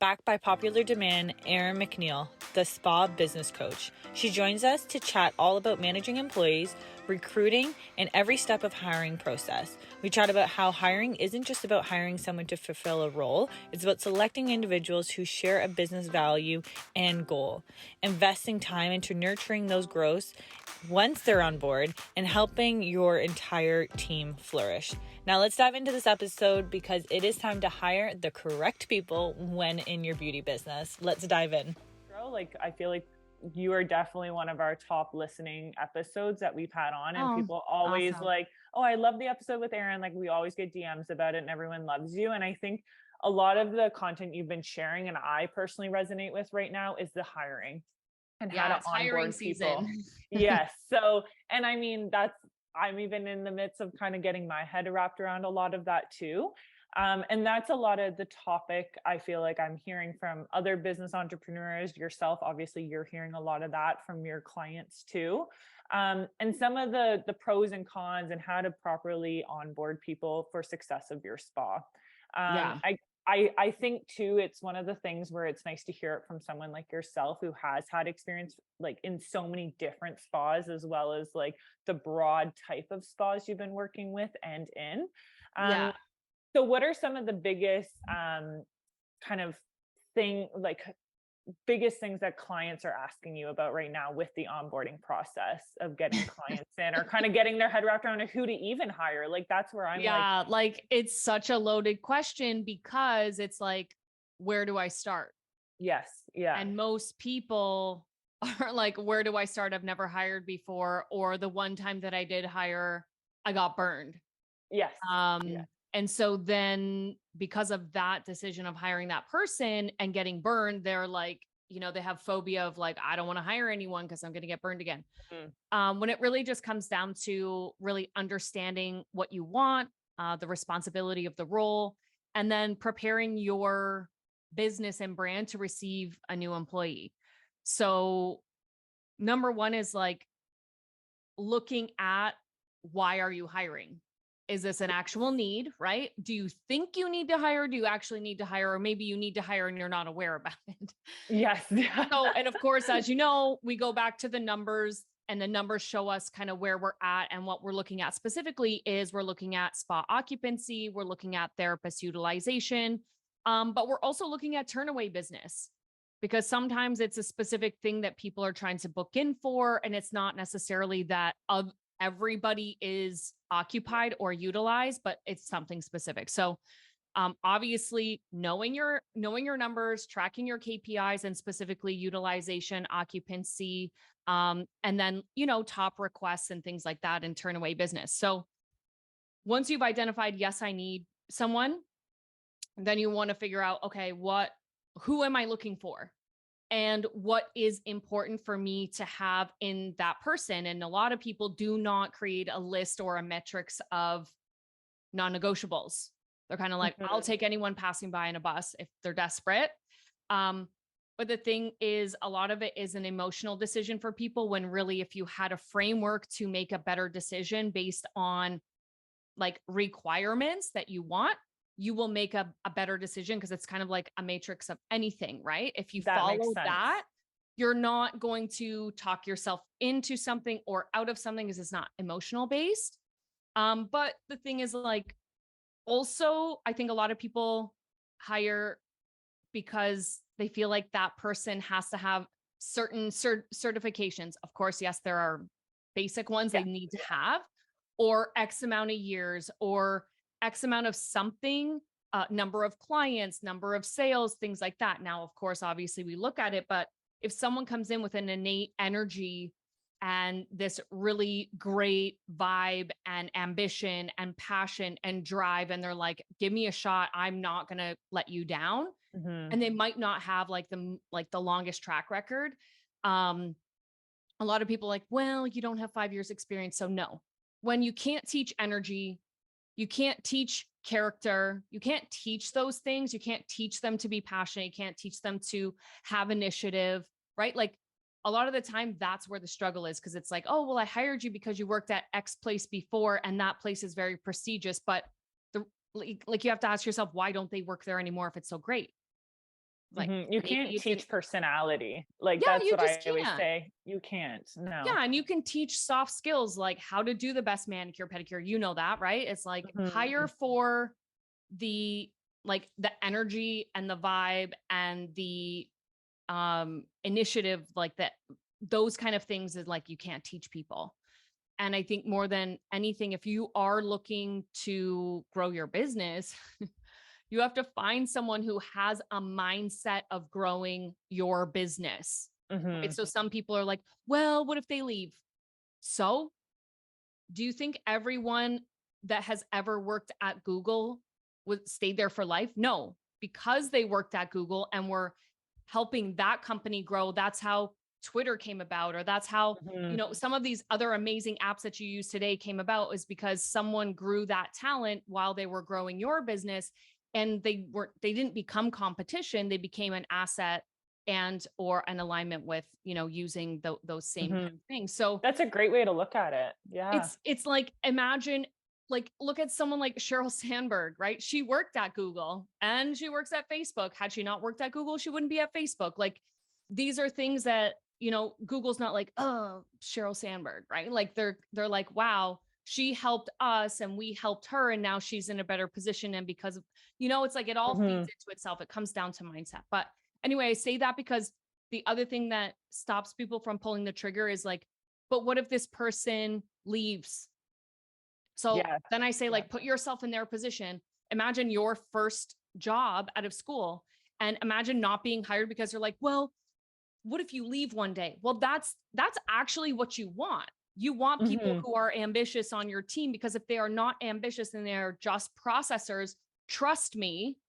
backed by popular demand, Erin MacNeil, the spa business coach. She joins us to chat all about managing employees, recruiting, and every step of hiring process. We chat about how hiring isn't just about hiring someone to fulfill a role, it's about selecting individuals who share a business value and goal, investing time into nurturing those growths once they're on board, and helping your entire team flourish. Now let's dive into this episode because it is time to hire the correct people when in your beauty business. Let's dive in. I feel like you are definitely one of our top listening episodes that we've had on, and people always awesome. I love the episode with Erin. We always get DMs about it and everyone loves you. And I think a lot of the content you've been sharing and I personally resonate with right now is the hiring and how to onboard people. Yes. So, and I mean, I'm even in the midst of kind of getting my head wrapped around a lot of that too. And that's a lot of the topic I feel like I'm hearing from other business entrepreneurs, yourself. Obviously, you're hearing a lot of that from your clients too. And some of the pros and cons and how to properly onboard people for success of your spa. I think too, it's one of the things where it's nice to hear it from someone like yourself who has had experience in so many different spas, as well as the broad type of spas you've been working with and in. So what are some of the biggest biggest things that clients are asking you about right now with the onboarding process of getting clients in, or kind of getting their head wrapped around who to even hire? That's where I'm it's such a loaded question because it's where do I start? Yes. Yeah. And most people are where do I start? I've never hired before, or the one time that I did hire, I got burned. Yes. And so then because of that decision of hiring that person and getting burned, they're they have phobia of I don't want to hire anyone because I'm going to get burned again. When it really just comes down to really understanding what you want, the responsibility of the role, and then preparing your business and brand to receive a new employee. So number one is looking at, why are you hiring? Is this an actual need, right? Do you think you need to hire? Do you actually need to hire? Or maybe you need to hire and you're not aware about it. Yes. And of course, as you know, we go back to the numbers, and the numbers show us kind of where we're at. And what we're looking at specifically is we're looking at spa occupancy. We're looking at therapist utilization. But we're also looking at turnaway business, because sometimes it's a specific thing that people are trying to book in for. And it's not necessarily that everybody is occupied or utilized, but it's something specific. So obviously knowing your numbers, tracking your KPIs, and specifically utilization, occupancy, and then, top requests and things like that in turnaway business. So once you've identified, yes, I need someone, then you want to figure out, okay, who am I looking for? And what is important for me to have in that person? And a lot of people do not create a list or a metrics of non-negotiables. They're kind of I'll take anyone passing by in a bus if they're desperate. But the thing is, a lot of it is an emotional decision for people, when really, if you had a framework to make a better decision based on requirements that you want, you will make a better decision, because it's kind of like a matrix of anything, right? If you follow that, you're not going to talk yourself into something or out of something, because it's not emotional based. But the thing is, also, I think a lot of people hire because they feel like that person has to have certain certifications. Of course, yes, there are basic ones they need to have, or X amount of years, or X amount of something, number of clients, number of sales, things like that. Now, of course, obviously we look at it, but if someone comes in with an innate energy and this really great vibe and ambition and passion and drive, and they're give me a shot, I'm not going to let you down. And they might not have the longest track record. A lot of people well, you don't have 5 years experience. So no, when you can't teach energy, you can't teach character, you can't teach those things. You can't teach them to be passionate. You can't teach them to have initiative, right? A lot of the time that's where the struggle is, because it's oh, well, I hired you because you worked at X place before and that place is very prestigious, but you have to ask yourself, why don't they work there anymore if it's so great? Like You maybe can't you teach didn't. personality. Like, Yeah, that's you what just I always can't. say. You can't. No. Yeah, and you can teach soft skills like how to do the best manicure pedicure. You know that, right? It's like hire Mhm. for the the energy and the vibe and the initiative, like that, those kind of things is like you can't teach people. And I think more than anything, if you are looking to grow your business, you have to find someone who has a mindset of growing your business. Right? Mhm. So some people are like, well, what if they leave? So do you think everyone that has ever worked at Google would stay there for life? No, because they worked at Google and were helping that company grow. That's how Twitter came about, or that's how, Mhm. some of these other amazing apps that you use today came about is because someone grew that talent while they were growing your business, and they didn't become competition. They became an asset and or an alignment with, using those same kind Mhm. of things. So That's a great way to look at it. Yeah. it's like, imagine, like, look at someone like Sheryl Sandberg, right? She worked at Google and she works at Facebook. Had she not worked at Google, she wouldn't be at Facebook. Like, these are things that, Google's not like, oh, Sheryl Sandberg, right? Like they're like, wow, she helped us and we helped her and now she's in a better position. And because of, it's like it all feeds Mhm. into itself. It comes down to mindset. But anyway, I say that because the other thing that stops people from pulling the trigger is like, but what if this person leaves? So Yes. then I say, Yeah. like, put yourself in their position. Imagine your first job out of school and imagine not being hired because they're like, well, what if you leave one day? Well, that's actually what you want. You want people Mhm. who are ambitious on your team, because if they are not ambitious and they're just processors, trust me,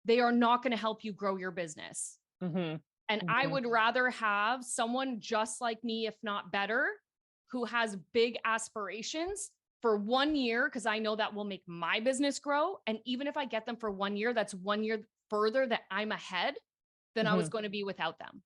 they are not going to help you grow your business. Mhm. And I Mhm. would rather have someone just like me, if not better, who has big aspirations for 1 year, because I know that will make my business grow. And even if I get them for 1 year, that's 1 year further that I'm ahead than I was Mhm. going to be without them.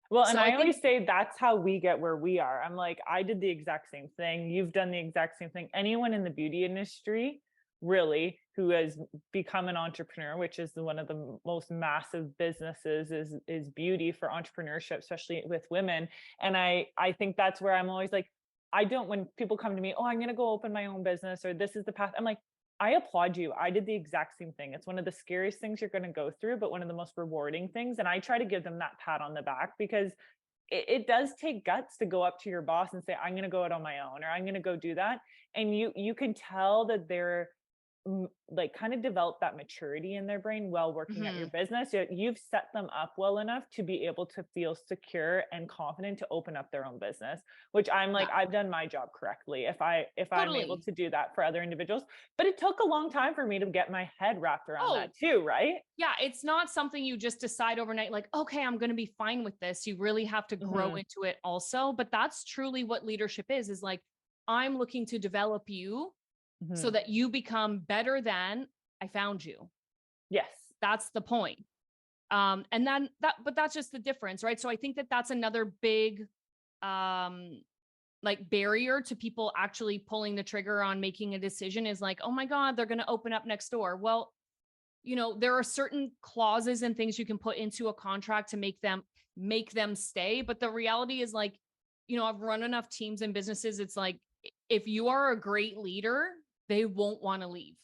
Well, and So I I think, always say that's how we get where we are. I'm like, I did the exact same thing. You've done the exact same thing. Anyone in the beauty industry, really, who has become an entrepreneur, which is one of the most massive businesses, is beauty for entrepreneurship, especially with women. And I think that's where I'm always like, I don't, when people come to me, oh, I'm going to go open my own business, or this is the path. I'm like, I applaud you. I did the exact same thing. It's one of the scariest things you're going to go through, but one of the most rewarding things. And I try to give them that pat on the back, because it does take guts to go up to your boss and say, I'm going to go out on my own, or I'm going to go do that. And you can tell that they're like kind of develop that maturity in their brain while working at your mhm, business. You've set them up well enough to be able to feel secure and confident to open up their own business, which I'm like, yeah, I've done my job correctly if I'm able totally. to do that for other individuals. But it took a long time for me to get my head wrapped around that Oh, too, right? yeah, it's not something you just decide overnight, like, okay, I'm going to be fine with this. You really have to grow Hmm. into it also. But that's truly what leadership is like, I'm looking to develop you so Hmm. that you become better than I found you. Yes. That's the point. And then but that's just the difference, right? So I think that that's another big, um, like barrier to people actually pulling the trigger on making a decision is like, oh my God, they're going to open up next door. Well, there are certain clauses and things you can put into a contract to make them stay. But the reality is like, I've run enough teams and businesses. It's like, if you are a great leader, they won't want to leave.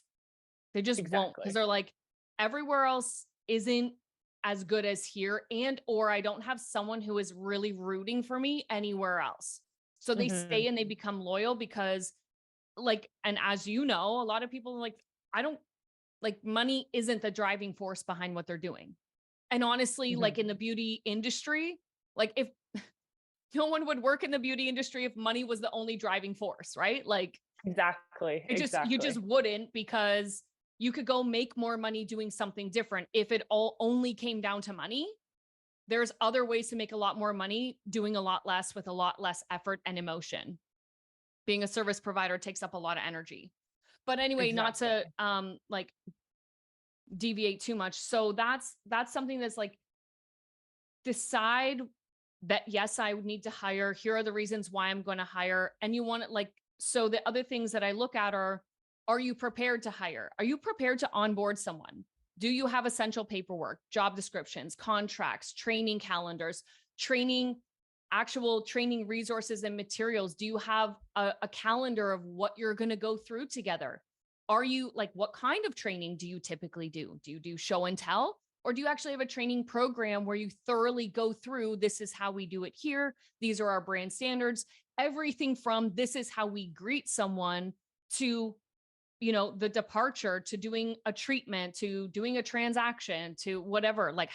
They just won't, because Exactly. they're like, everywhere else isn't as good as here, and or I don't have someone who is really rooting for me anywhere else. So they Hmm. stay and they become loyal because, like, and as you know, a lot of people are like, I don't, like, money isn't the driving force behind what they're doing. And honestly, Hmm. like in the beauty industry, like if no one would work in the beauty industry if money was the only driving force, right? Like, Exactly. you just Exactly. wouldn't, because you could go make more money doing something different. If it all only came down to money, there's other ways to make a lot more money doing a lot less with a lot less effort and emotion. Being a service provider takes up a lot of energy. But anyway, not Exactly. to like deviate too much. So that's something that's like, decide that yes, I would need to hire. Here are the reasons why I'm going to hire. And you want it like, so the other things that I look at are you prepared to hire? Are you prepared to onboard someone? Do you have essential paperwork, job descriptions, contracts, training calendars, actual training resources and materials? Do you have a calendar of what you're going to go through together? Are you like, what kind of training do you typically do? Do you do show and tell? Or do you actually have a training program where you thoroughly go through, this is how we do it here. These are our brand standards. Everything from this is how we greet someone to, the departure, to doing a treatment, to doing a transaction, to whatever, like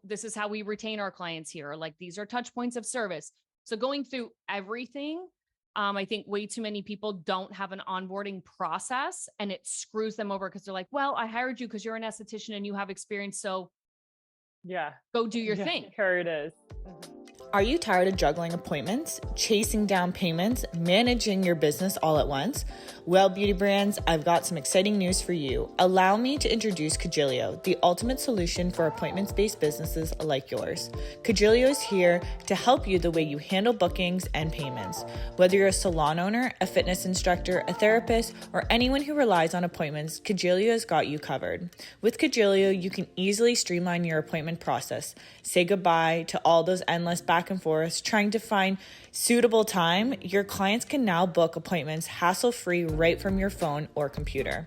this is how we retain our clients here. Like these are touch points of service. So going through everything, I think way too many people don't have an onboarding process, and it screws them over because they're like, well, I hired you because you're an esthetician and you have experience. So yeah, go do your thing. Here it is. Are you tired of juggling appointments, chasing down payments, managing your business all at once? Well, beauty brands, I've got some exciting news for you. Allow me to introduce Cagilio, the ultimate solution for appointments-based businesses like yours. Cagilio is here to help you the way you handle bookings and payments. Whether you're a salon owner, a fitness instructor, a therapist, or anyone who relies on appointments, Cagilio has got you covered. With Cagilio, you can easily streamline your appointment process. Say goodbye to all those endless back and forth trying to find suitable time. Your clients can now book appointments hassle-free right from your phone or computer.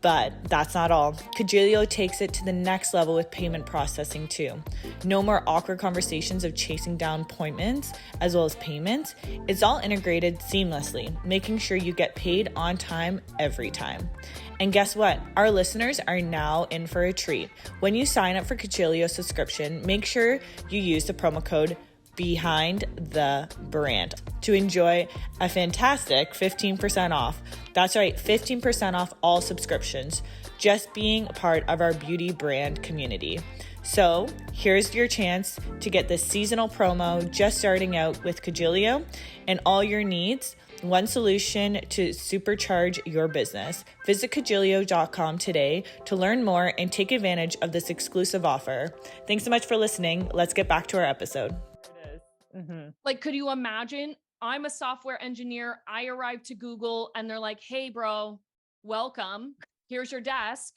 But that's not all. Cagilio takes it to the next level with payment processing too. No more awkward conversations of chasing down appointments as well as payments. It's all integrated seamlessly, making sure you get paid on time every time. And guess what? Our listeners are now in for a treat. When you sign up for Cagilio subscription, make sure you use the promo code Behind the Brand to enjoy a fantastic 15% off. That's right, 15% off all subscriptions, just being a part of our beauty brand community. So here's your chance to get this seasonal promo just starting out with Cagilio and all your needs. One solution to supercharge your business. Visit Cagilio.com today to learn more and take advantage of this exclusive offer. Thanks so much for listening. Let's get back to our episode. Like, could you imagine? I'm a software engineer. I arrived to Google and they're like, hey, bro, welcome. Here's your desk.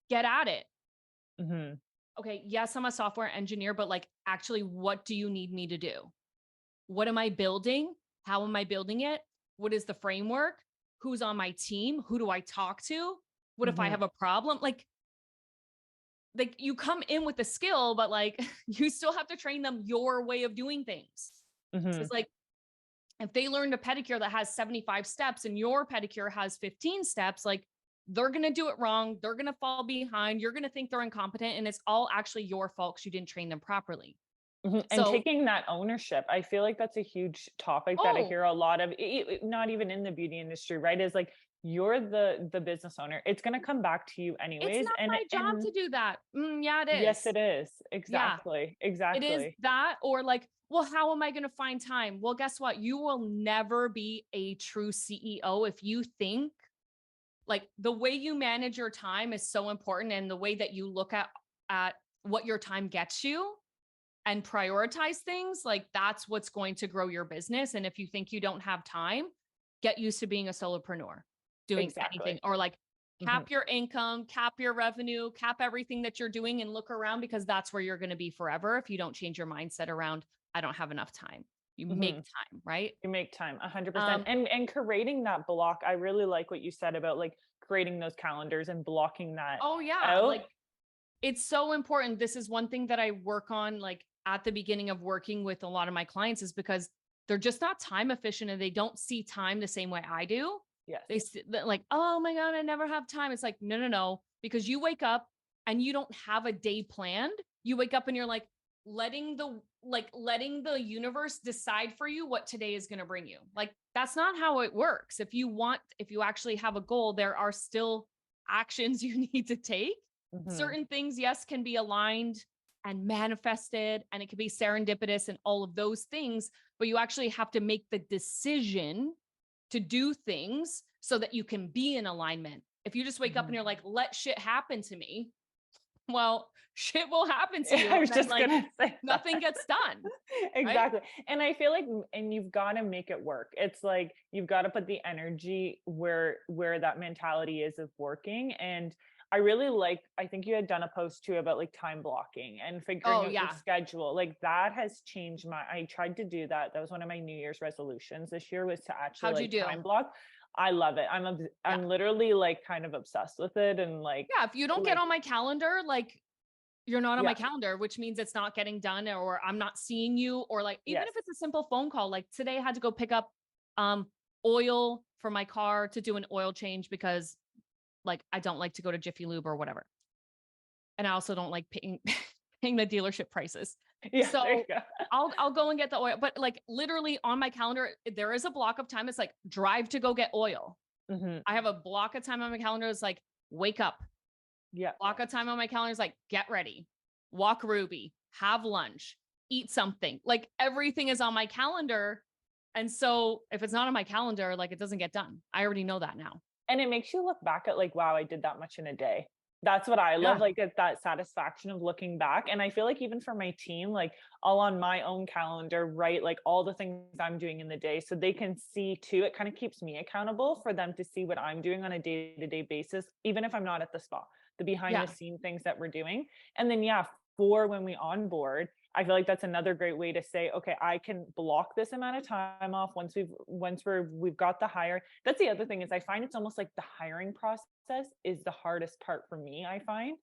Get at it. Okay. Yes, I'm a software engineer, but like, actually, what do you need me to do? What am I building? How am I building it? What is the framework? Who's on my team? Who do I talk to? What if I have a problem? Like you come in with the skill, but like you still have to train them your way of doing things. So it's like, if they learned a pedicure that has 75 steps and your pedicure has 15 steps, like they're going to do it wrong. They're going to fall behind. You're going to think they're incompetent. And it's all actually your fault because you didn't train them properly. And taking that ownership, I feel like that's a huge topic that I hear a lot of, not even in the beauty industry, right? Is like, you're the business owner. It's going to come back to you anyways. It's not my job to do that. Yeah, it is. Yes, it is. Exactly. Yeah. Exactly. It is that, or like, well, how am I going to find time? Well, guess what? You will never be a true CEO if you think like the way you manage your time is so important. And the way that you look at what your time gets you and prioritize things, like that's what's going to grow your business. And if you think you don't have time, get used to being a solopreneur, doing anything, or like cap your income, cap your revenue, cap everything that you're doing and look around, because that's where you're going to be forever. If you don't change your mindset around, I don't have enough time. You make time, right? You make time 100%. And creating that block. I really like what you said about like creating those calendars and blocking that. Oh yeah. Out. Like it's so important. This is one thing that I work on, like at the beginning of working with a lot of my clients, is because they're just not time efficient and they don't see time the same way I do. Yes. They're like, oh my God, I never have time. It's like, no, because you wake up and you don't have a day planned. You wake up and you're like letting the universe decide for you what today is going to bring you. Like, that's not how it works. If you actually have a goal, there are still actions you need to take. Certain things, yes, can be aligned and manifested, and it can be serendipitous and all of those things, but you actually have to make the decision to do things so that you can be in alignment. If you just wake up and you're like, let shit happen to me, well, shit will happen to you. I was just like, gonna say nothing gets done. Exactly. Right? And I feel like, and you've got to make it work. It's like, you've got to put the energy where that mentality is of working. And I really like, I think you had done a post too about like time blocking and figuring out your schedule. Like that has changed I tried to do that. That was one of my New Year's resolutions this year, was to actually How'd you do? time block. I love it. I'm literally like kind of obsessed with it. And like, yeah, if you don't get on my calendar, like you're not on my calendar, which means it's not getting done, or I'm not seeing you, or like, even if it's a simple phone call, like today I had to go pick up oil for my car to do an oil change because like I don't like to go to Jiffy Lube or whatever. And I also don't like paying the dealership prices. Yeah, so I'll go and get the oil, but like literally on my calendar, there is a block of time. It's like drive to go get oil. Mm-hmm. I have a block of time on my calendar. It's like wake up. Yeah. Block of time on my calendar is like get ready, walk Ruby, have lunch, eat something. Like everything is on my calendar. And so if it's not on my calendar, like it doesn't get done. I already know that now. And it makes you look back at like, wow, I did that much in a day. That's what I love, like that satisfaction of looking back. And I feel like even for my team, like I'll on my own calendar, write like all the things I'm doing in the day so they can see too. It kind of keeps me accountable for them to see what I'm doing on a day-to-day basis, even if I'm not at the spa, the behind the scene things that we're doing. And then, for when we onboard, I feel like that's another great way to say, okay, I can block this amount of time off once we've got the hire. That's the other thing, is I find it's almost like the hiring process is the hardest part for me. I find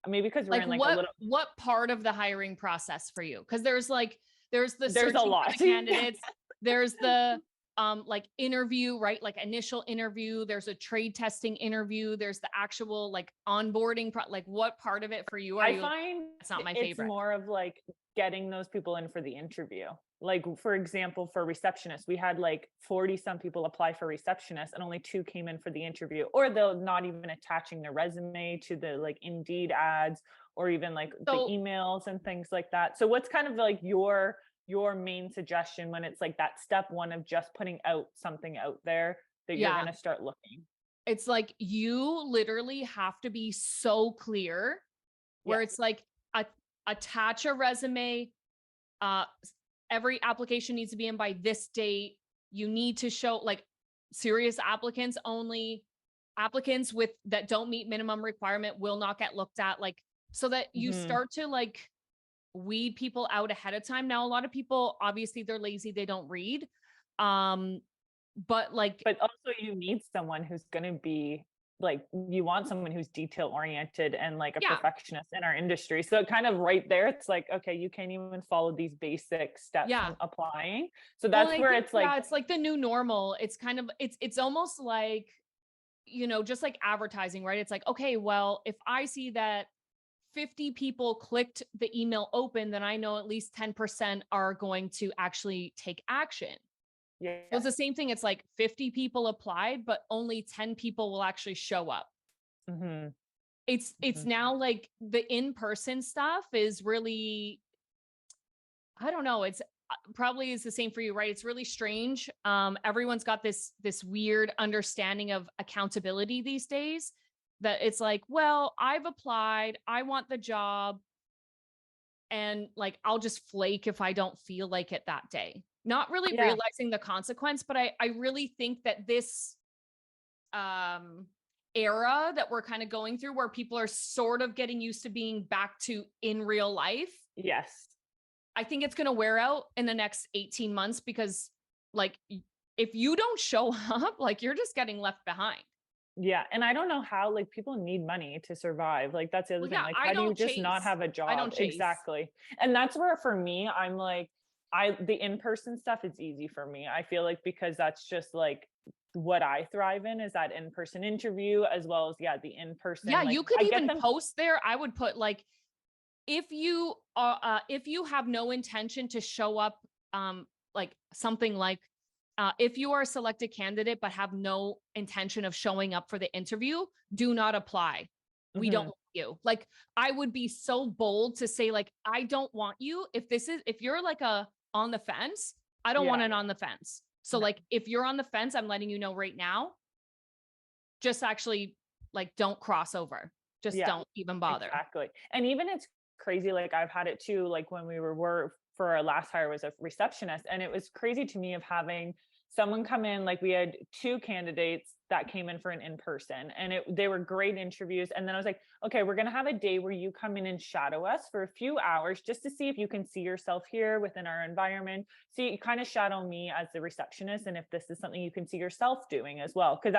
maybe because we're in like what part of the hiring process for you? Because there's a lot of candidates. There's the like interview, right? Like initial interview. There's a trade testing interview. There's the actual like onboarding. Like what part of it for you are I find it's not my favorite. It's more of like getting those people in for the interview. Like for example, for receptionists, we had like 40 some people apply for receptionists and only 2 came in for the interview, or they're not even attaching their resume to the like Indeed ads or even like the emails and things like that. So what's kind of like your main suggestion when it's like that step one of just putting out something out there that you're going to start looking? It's like you literally have to be so clear where it's like attach a resume. Every application needs to be in by this date. You need to show like serious applicants only. Applicants that don't meet minimum requirement will not get looked at, like, so that you start to like weed people out ahead of time. Now, a lot of people, obviously they're lazy, they don't read. But also you need someone who's going to be like, you want someone who's detail oriented and like a perfectionist in our industry. So kind of right there, it's like, okay, you can't even follow these basic steps in applying. So that's where it's like, it's like the new normal. It's kind of, it's almost like, just like advertising, right? It's like, okay, well, if I see that 50 people clicked the email open, then I know at least 10% are going to actually take action. Yeah. So it's the same thing. It's like 50 people applied, but only 10 people will actually show up. Mm-hmm. It's now like the in-person stuff is really, I don't know. It's probably is the same for you, right? It's really strange. Everyone's got this weird understanding of accountability these days, that it's like, well, I've applied, I want the job, and like, I'll just flake if I don't feel like it that day. Not really realizing the consequence, but I really think that this era that we're kind of going through, where people are sort of getting used to being back to in real life. Yes. I think it's going to wear out in the next 18 months, because like, if you don't show up, like you're just getting left behind. Yeah. And I don't know how, like, people need money to survive. Like, that's the other thing. Like, how do you just not have a job? I don't chase. Exactly. And that's where, for me, I'm like, the in-person stuff is easy for me. I feel like, because that's just like what I thrive in, is that in-person interview, as well as, the in-person. Yeah. Like, you could even post there. I would put like, if you have no intention to show up, like something like, if you are a selected candidate, but have no intention of showing up for the interview, do not apply. We don't want you. Like, I would be so bold to say, like, I don't want you. If you're like on the fence, I don't want it on the fence. So like, if you're on the fence, I'm letting you know right now, just actually like, don't cross over. Just don't even bother. Exactly. And even it's crazy. Like, I've had it too. Like, when we were for our last hire was a receptionist, and it was crazy to me of having someone come in, like we had 2 candidates that came in for an in-person, and they were great interviews. And then I was like, okay, we're going to have a day where you come in and shadow us for a few hours just to see if you can see yourself here within our environment. So you kind of shadow me as the receptionist, and if this is something you can see yourself doing as well. Because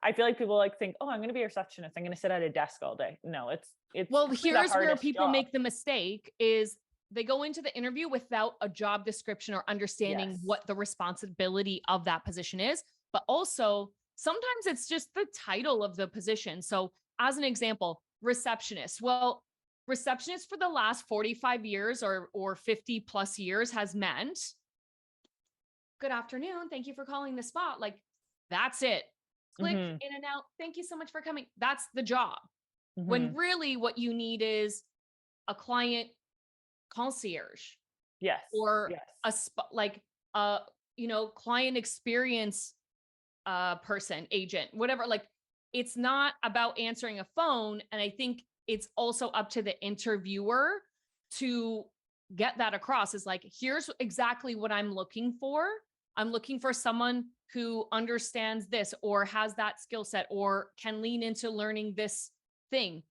I feel like people like think, oh, I'm going to be a receptionist, I'm going to sit at a desk all day. No, it's well, the here's where hardest people job. make the mistake is they go into the interview without a job description or understanding what the responsibility of that position is. But also sometimes it's just the title of the position. So as an example, receptionist. Well, receptionist for the last 45 years or 50 plus years has meant, good afternoon, thank you for calling the spot. Like, that's it. Click in and out. Thank you so much for coming. That's the job. When really what you need is a client concierge. Yes. Or client experience person, agent, whatever. Like, it's not about answering a phone. And I think it's also up to the interviewer to get that across, is like, here's exactly what I'm looking for. I'm looking for someone who understands this or has that skill set or can lean into learning this thing.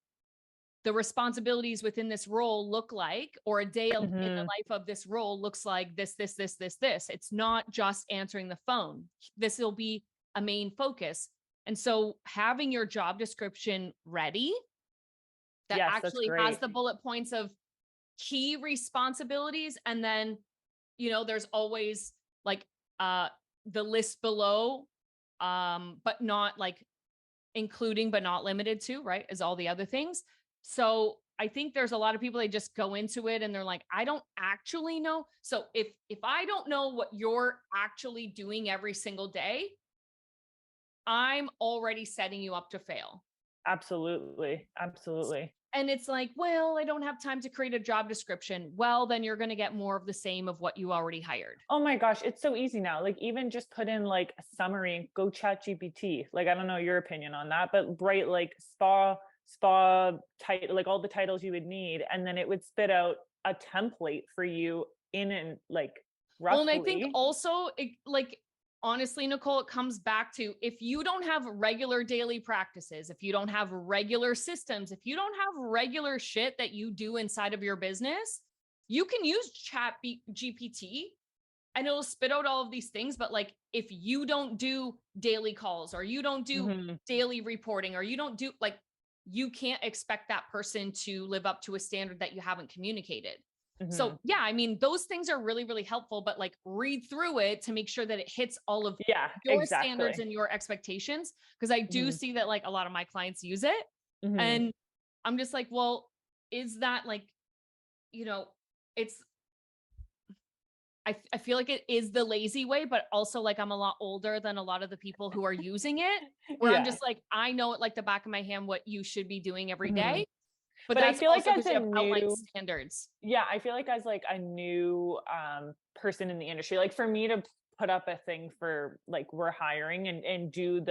The responsibilities within this role look like, or a day in the life of this role looks like this. It's not just answering the phone. This will be a main focus. And so having your job description ready that actually has the bullet points of key responsibilities. And then, there's always like the list below, but not like including, but not limited to, right, is all the other things. So I think there's a lot of people, they just go into it and they're like, I don't actually know. So if I don't know what you're actually doing every single day, I'm already setting you up to fail. Absolutely. And it's like, well, I don't have time to create a job description. Well, then you're going to get more of the same of what you already hired. Oh my gosh, it's so easy now. Like, even just put in like a summary and go chat GPT. Like, I don't know your opinion on that, but write like spa title, like all the titles you would need, and then it would spit out a template for you in and like roughly. Well, and I think also honestly, Nicole, it comes back to, if you don't have regular daily practices, if you don't have regular systems, if you don't have regular shit that you do inside of your business, you can use chat GPT and it'll spit out all of these things. But like, if you don't do daily calls or you don't do daily reporting or you don't do, like, you can't expect that person to live up to a standard that you haven't communicated. So yeah, I mean, those things are really, really helpful, but like, read through it to make sure that it hits all of your standards and your expectations. Cause I do see that like a lot of my clients use it and I'm just like, well, is that like, I feel like it is the lazy way, but also like I'm a lot older than a lot of the people who are using it, where I'm just like, I know it like the back of my hand, what you should be doing every day. But I feel like as you have outlined standards. Yeah, I feel like as like a new person in the industry, like for me to put up a thing for like we're hiring and do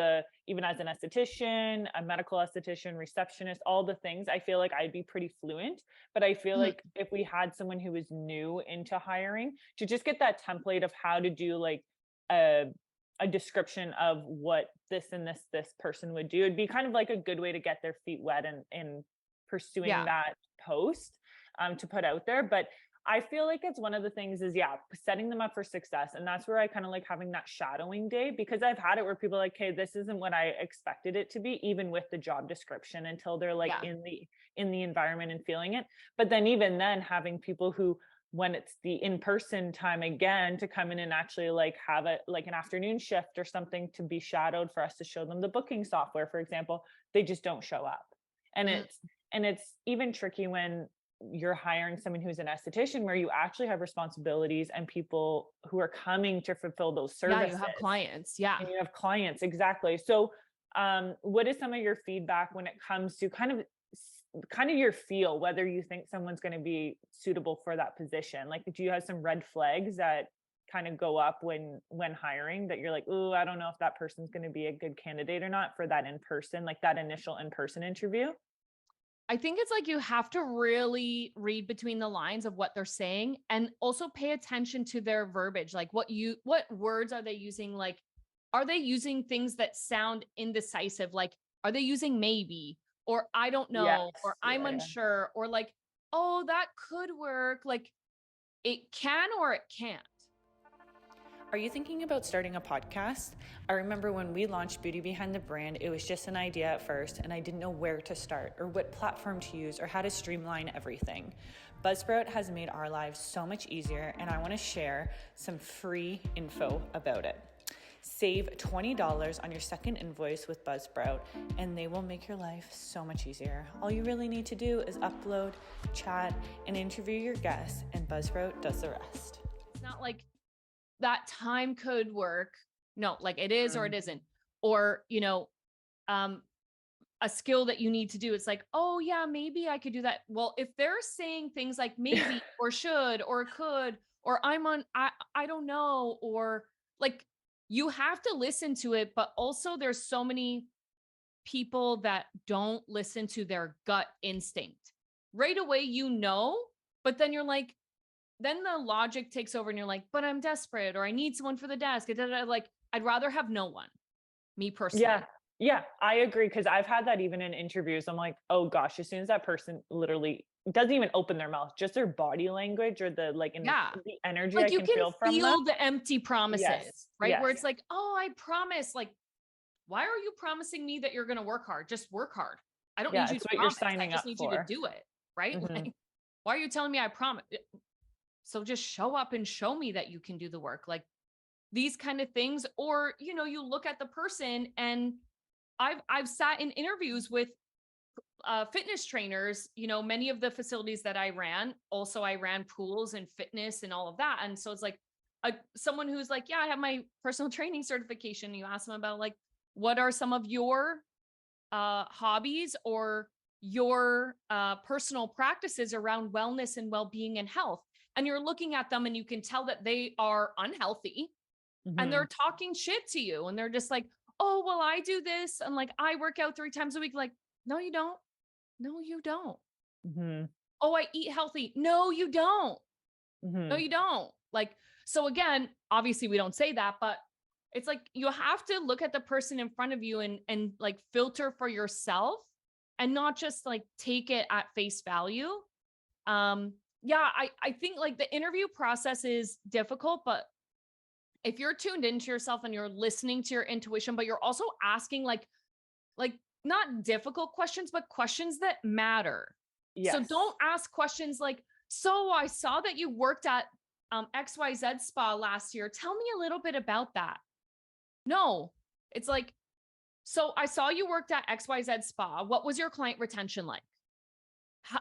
even as an esthetician, a medical esthetician, receptionist, all the things, I feel like I'd be pretty fluent. But I feel like if we had someone who was new into hiring, to just get that template of how to do like a description of what this and this person would do, it'd be kind of like a good way to get their feet wet and pursuing that post to put out there. But I feel like it's one of the things is setting them up for success. And that's where I kind of like having that shadowing day, because I've had it where people are like, hey, this isn't what I expected it to be, even with the job description, until they're like in the environment and feeling it. But then even then, having people who, when it's the in-person time again, to come in and actually like have it like an afternoon shift or something to be shadowed for us to show them the booking software, for example, they just don't show up. And it's even tricky when you're hiring someone who's an esthetician, where you actually have responsibilities and people who are coming to fulfill those services. Yeah, you have clients. Yeah. And you have clients. Exactly. So what is some of your feedback when it comes to kind of your feel, whether you think someone's going to be suitable for that position? Like, do you have some red flags that kind of go up when hiring, that you're like, oh, I don't know if that person's going to be a good candidate or not for that in-person, like that initial in-person interview? I think it's like you have to really read between the lines of what they're saying and also pay attention to their verbiage. Like what words are they using? Like, are they using things that sound indecisive? Like, are they using maybe or I don't Yes. know or I'm unsure or like, oh, that could work. Like it can or it can't. Are you thinking about starting a podcast? I remember when we launched Beauty Behind the Brand, it was just an idea at first, and I didn't know where to start or what platform to use or how to streamline everything. Buzzsprout has made our lives so much easier, and I want to share some free info about it. Save $20 on your second invoice with Buzzsprout, and they will make your life so much easier. All you really need to do is upload, chat, and interview your guests, and Buzzsprout does the rest. It's not like that time could work. No, like it is or it isn't. Or, a skill that you need to do. It's like, oh yeah, maybe I could do that. Well, if they're saying things like maybe or should or could or I don't know, or like you have to listen to it, but also there's so many people that don't listen to their gut instinct. Right away, but then you're like, then the logic takes over and you're like, but I'm desperate or I need someone for the desk. Like, I'd rather have no one, me personally. Yeah, I agree. Cause I've had that even in interviews. I'm like, oh gosh, as soon as that person literally doesn't even open their mouth, just their body language or the the energy like I can feel from them. the empty promises, right? Yes. Where it's like, oh, I promise. Like, why are you promising me that you're going to work hard? Just work hard. I don't need you to promise. You're signing I just need you to do it. Right. Mm-hmm. Like, why are you telling me I promise? So just show up and show me that you can do the work, like these kind of things. Or, you look at the person, and I've sat in interviews with fitness trainers, many of the facilities that I ran pools and fitness and all of that. And so it's like someone who's like, yeah, I have my personal training certification. You ask them about like, what are some of your hobbies or your personal practices around wellness and well-being and health? And you're looking at them and you can tell that they are unhealthy and they're talking shit to you. And they're just like, oh, well, I do this. And like, I work out 3 times a week. Like, no, you don't. No, you don't. Oh, I eat healthy. No, you don't. No, you don't. Like, so again, obviously we don't say that, but it's like, you have to look at the person in front of you and like filter for yourself and not just like take it at face value. I think like the interview process is difficult, but if you're tuned into yourself and you're listening to your intuition, but you're also asking like not difficult questions, but questions that matter. Yes. So don't ask questions like, so I saw that you worked at XYZ spa last year. Tell me a little bit about that. No, it's like, so I saw you worked at XYZ spa. What was your client retention like?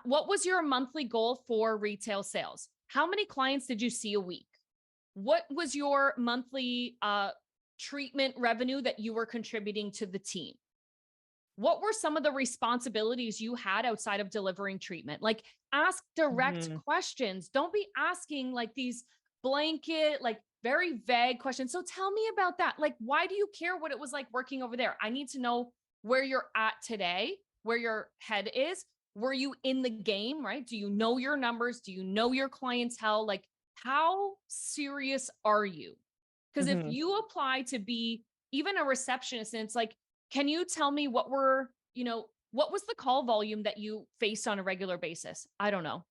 What was your monthly goal for retail sales? How many clients did you see a week? What was your monthly treatment revenue that you were contributing to the team? What were some of the responsibilities you had outside of delivering treatment? Like, ask direct questions. Don't be asking like these blanket, like very vague questions. So tell me about that. Like, why do you care what it was like working over there? I need to know where you're at today, where your head is. Were you in the game, right? Do you know your numbers? Do you know your clientele? Like, how serious are you? Because if you apply to be even a receptionist and it's like, can you tell me what was the call volume that you faced on a regular basis? I don't know.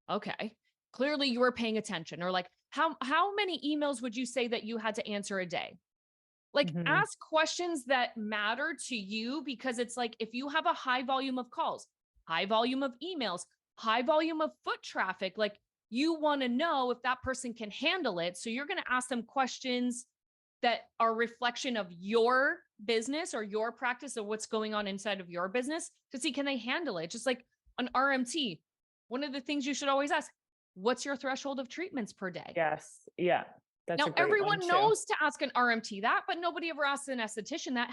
Okay. Clearly you were paying attention. Or like, how many emails would you say that you had to answer a day? Like, ask questions that matter to you, because it's like, if you have a high volume of calls, high volume of emails, high volume of foot traffic, like you want to know if that person can handle it. So you're going to ask them questions that are a reflection of your business or your practice or what's going on inside of your business to see, can they handle it? Just like an RMT. One of the things you should always ask, what's your threshold of treatments per day? Yes. Yeah. Now, everyone knows to ask an RMT that, but nobody ever asks an esthetician that.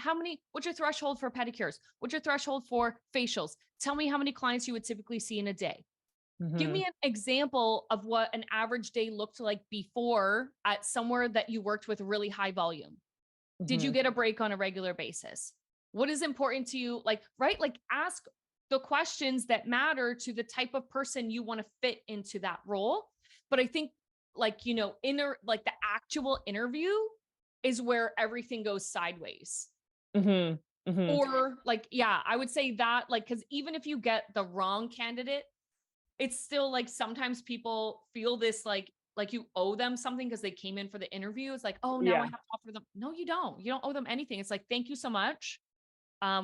What's your threshold for pedicures? What's your threshold for facials? Tell me how many clients you would typically see in a day. Give me an example of what an average day looked like before at somewhere that you worked with really high volume. Did you get a break on a regular basis? What is important to you? Like, right? Like, ask the questions that matter to the type of person you want to fit into that role. But I think like, you know, like the actual interview is where everything goes sideways. Or like, yeah, I would say that, like, because even if you get the wrong candidate, it's still like sometimes people feel this like you owe them something because they came in for the interview. It's like, oh, now I have to offer them. No, you don't. You don't owe them anything. It's like, thank you so much.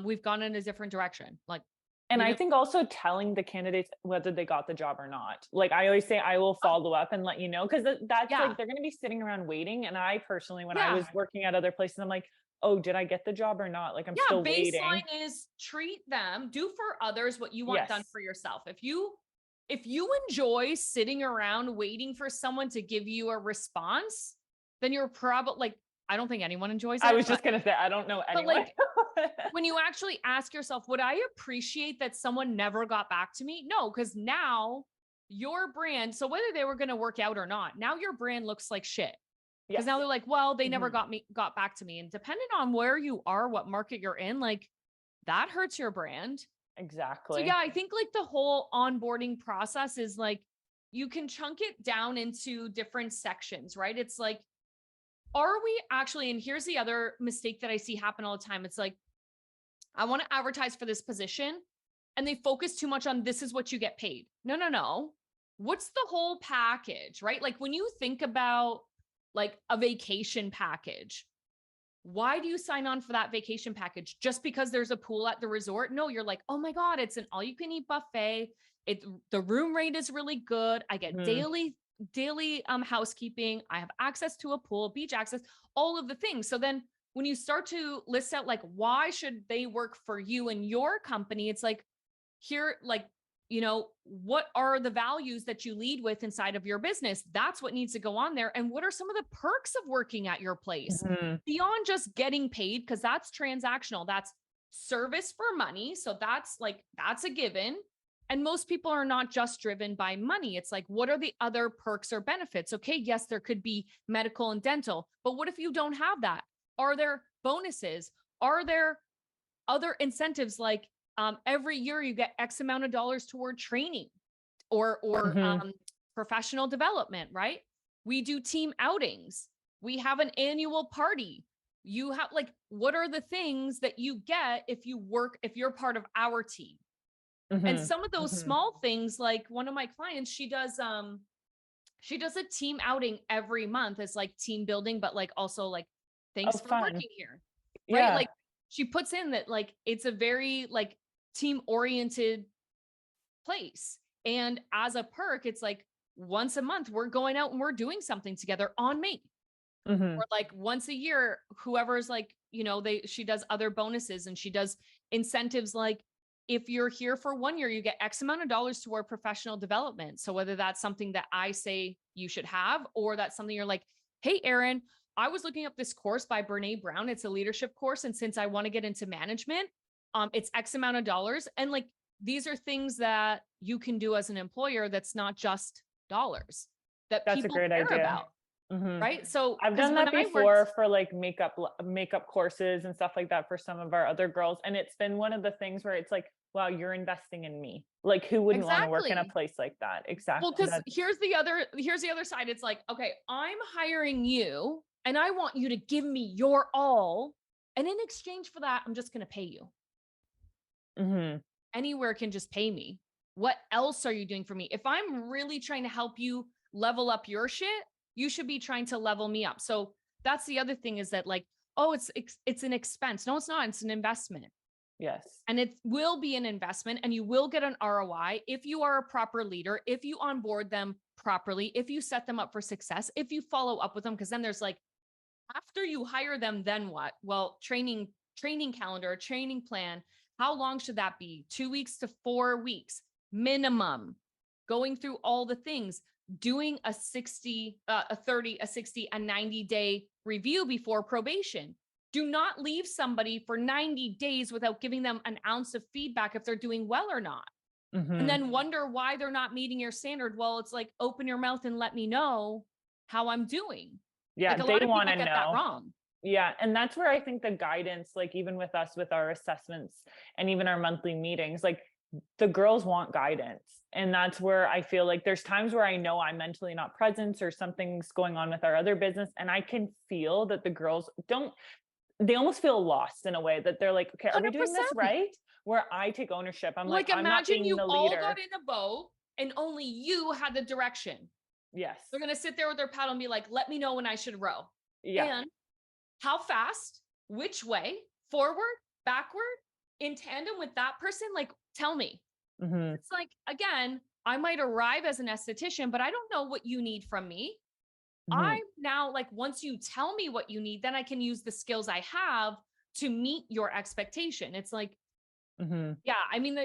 We've gone in a different direction. Like, and I think also telling the candidates whether they got the job or not. Like I always say, I will follow up and let you know, because that's like, they're going to be sitting around waiting. And I personally, when I was working at other places, I'm like, oh, did I get the job or not? Like I'm still waiting. Baseline is treat them, do for others what you want done for yourself. If you enjoy sitting around waiting for someone to give you a response, then you're probably like, I don't think anyone enjoys it. I was just going to say, I don't know anyone. Like, when you actually ask yourself, would I appreciate that someone never got back to me? No, because now your brand, so whether they were going to work out or not, now your brand looks like shit. Because now they're like, well, they never got back to me. And depending on where you are, what market you're in, like that hurts your brand. Exactly. So yeah, I think like the whole onboarding process is like, you can chunk it down into different sections, right? It's like, are we actually, and here's the other mistake that I see happen all the time. It's like, I want to advertise for this position and they focus too much on this is what you get paid. No. What's the whole package, right? Like when you think about like a vacation package, why do you sign on for that vacation package? Just because there's a pool at the resort? No, you're like, oh my God, it's an all you can eat buffet. The room rate is really good. I get daily housekeeping. I have access to a pool, beach access, all of the things. So then when you start to list out, like, why should they work for you and your company? It's like, here, like, you know, what are the values that you lead with inside of your business? That's what needs to go on there. And what are some of the perks of working at your place beyond just getting paid? Because that's transactional. That's service for money. So that's a given. And most people are not just driven by money. It's like, what are the other perks or benefits? Okay, yes, there could be medical and dental, but what if you don't have that? Are there bonuses? Are there other incentives like every year you get X amount of dollars toward training or professional development, right? We do team outings. We have an annual party. You have like, what are the things that you get if you're part of our team? And some of those small things, like one of my clients, she does a team outing every month as like team building, but like also like, thanks for working here. Right. Like she puts in that, like, it's a very like team oriented place. And as a perk, it's like once a month, we're going out and we're doing something together on me. Or like once a year, whoever's like, you know, she does other bonuses and she does incentives. Like if you're here for 1 year, you get X amount of dollars toward professional development. So whether that's something that I say you should have, or that's something you're like, hey, Erin, I was looking up this course by Brene Brown. It's a leadership course. And since I want to get into management, it's X amount of dollars. And like, these are things that you can do as an employer. That's not just dollars that that's people a great care idea. About. Right. So I've done that before for like makeup courses and stuff like that for some of our other girls. And it's been one of the things where it's like, wow, you're investing in me. Like who wouldn't want to work in a place like that? Exactly. Well, because here's the other side. It's like, okay, I'm hiring you and I want you to give me your all. And in exchange for that, I'm just going to pay you. Anywhere can just pay me. What else are you doing for me? If I'm really trying to help you level up your shit, you should be trying to level me up. So that's the other thing is that like, oh, it's an expense. No, it's not. It's an investment. Yes. And it will be an investment and you will get an ROI if you are a proper leader, if you onboard them properly, if you set them up for success, if you follow up with them. Cause then there's like, after you hire them, then what? Well, training calendar, training plan. How long should that be? 2 weeks to 4 weeks minimum, going through all the things, doing a 60, a 30, a 60, a 90-day review before probation. Do not leave somebody for 90 days without giving them an ounce of feedback if they're doing well or not. And then wonder why they're not meeting your standard. Well, it's like, open your mouth and let me know how I'm doing. Yeah, like they want to know. That wrong. Yeah. And that's where I think the guidance, like even with us, with our assessments and even our monthly meetings, like the girls want guidance. And that's where I feel like there's times where I know I'm mentally not present or something's going on with our other business. And I can feel that the girls don't, they almost feel lost in a way that they're like, okay, are we doing this 100%. right? Where I take ownership. I'm Like, like, I'm not imagine being you the all leader. got in a boat and only you had the direction. Yes. They're going to sit there with their paddle and be like, let me know when I should row. Yeah. And how fast, which way, forward, backward, in tandem with that person? Like, tell me. Mm-hmm. It's like, again, I might arrive as an esthetician, but I don't know what you need from me. Mm-hmm. I'm now like, once you tell me what you need, then I can use the skills I have to meet your expectation. It's like, Mm-hmm. yeah, I mean,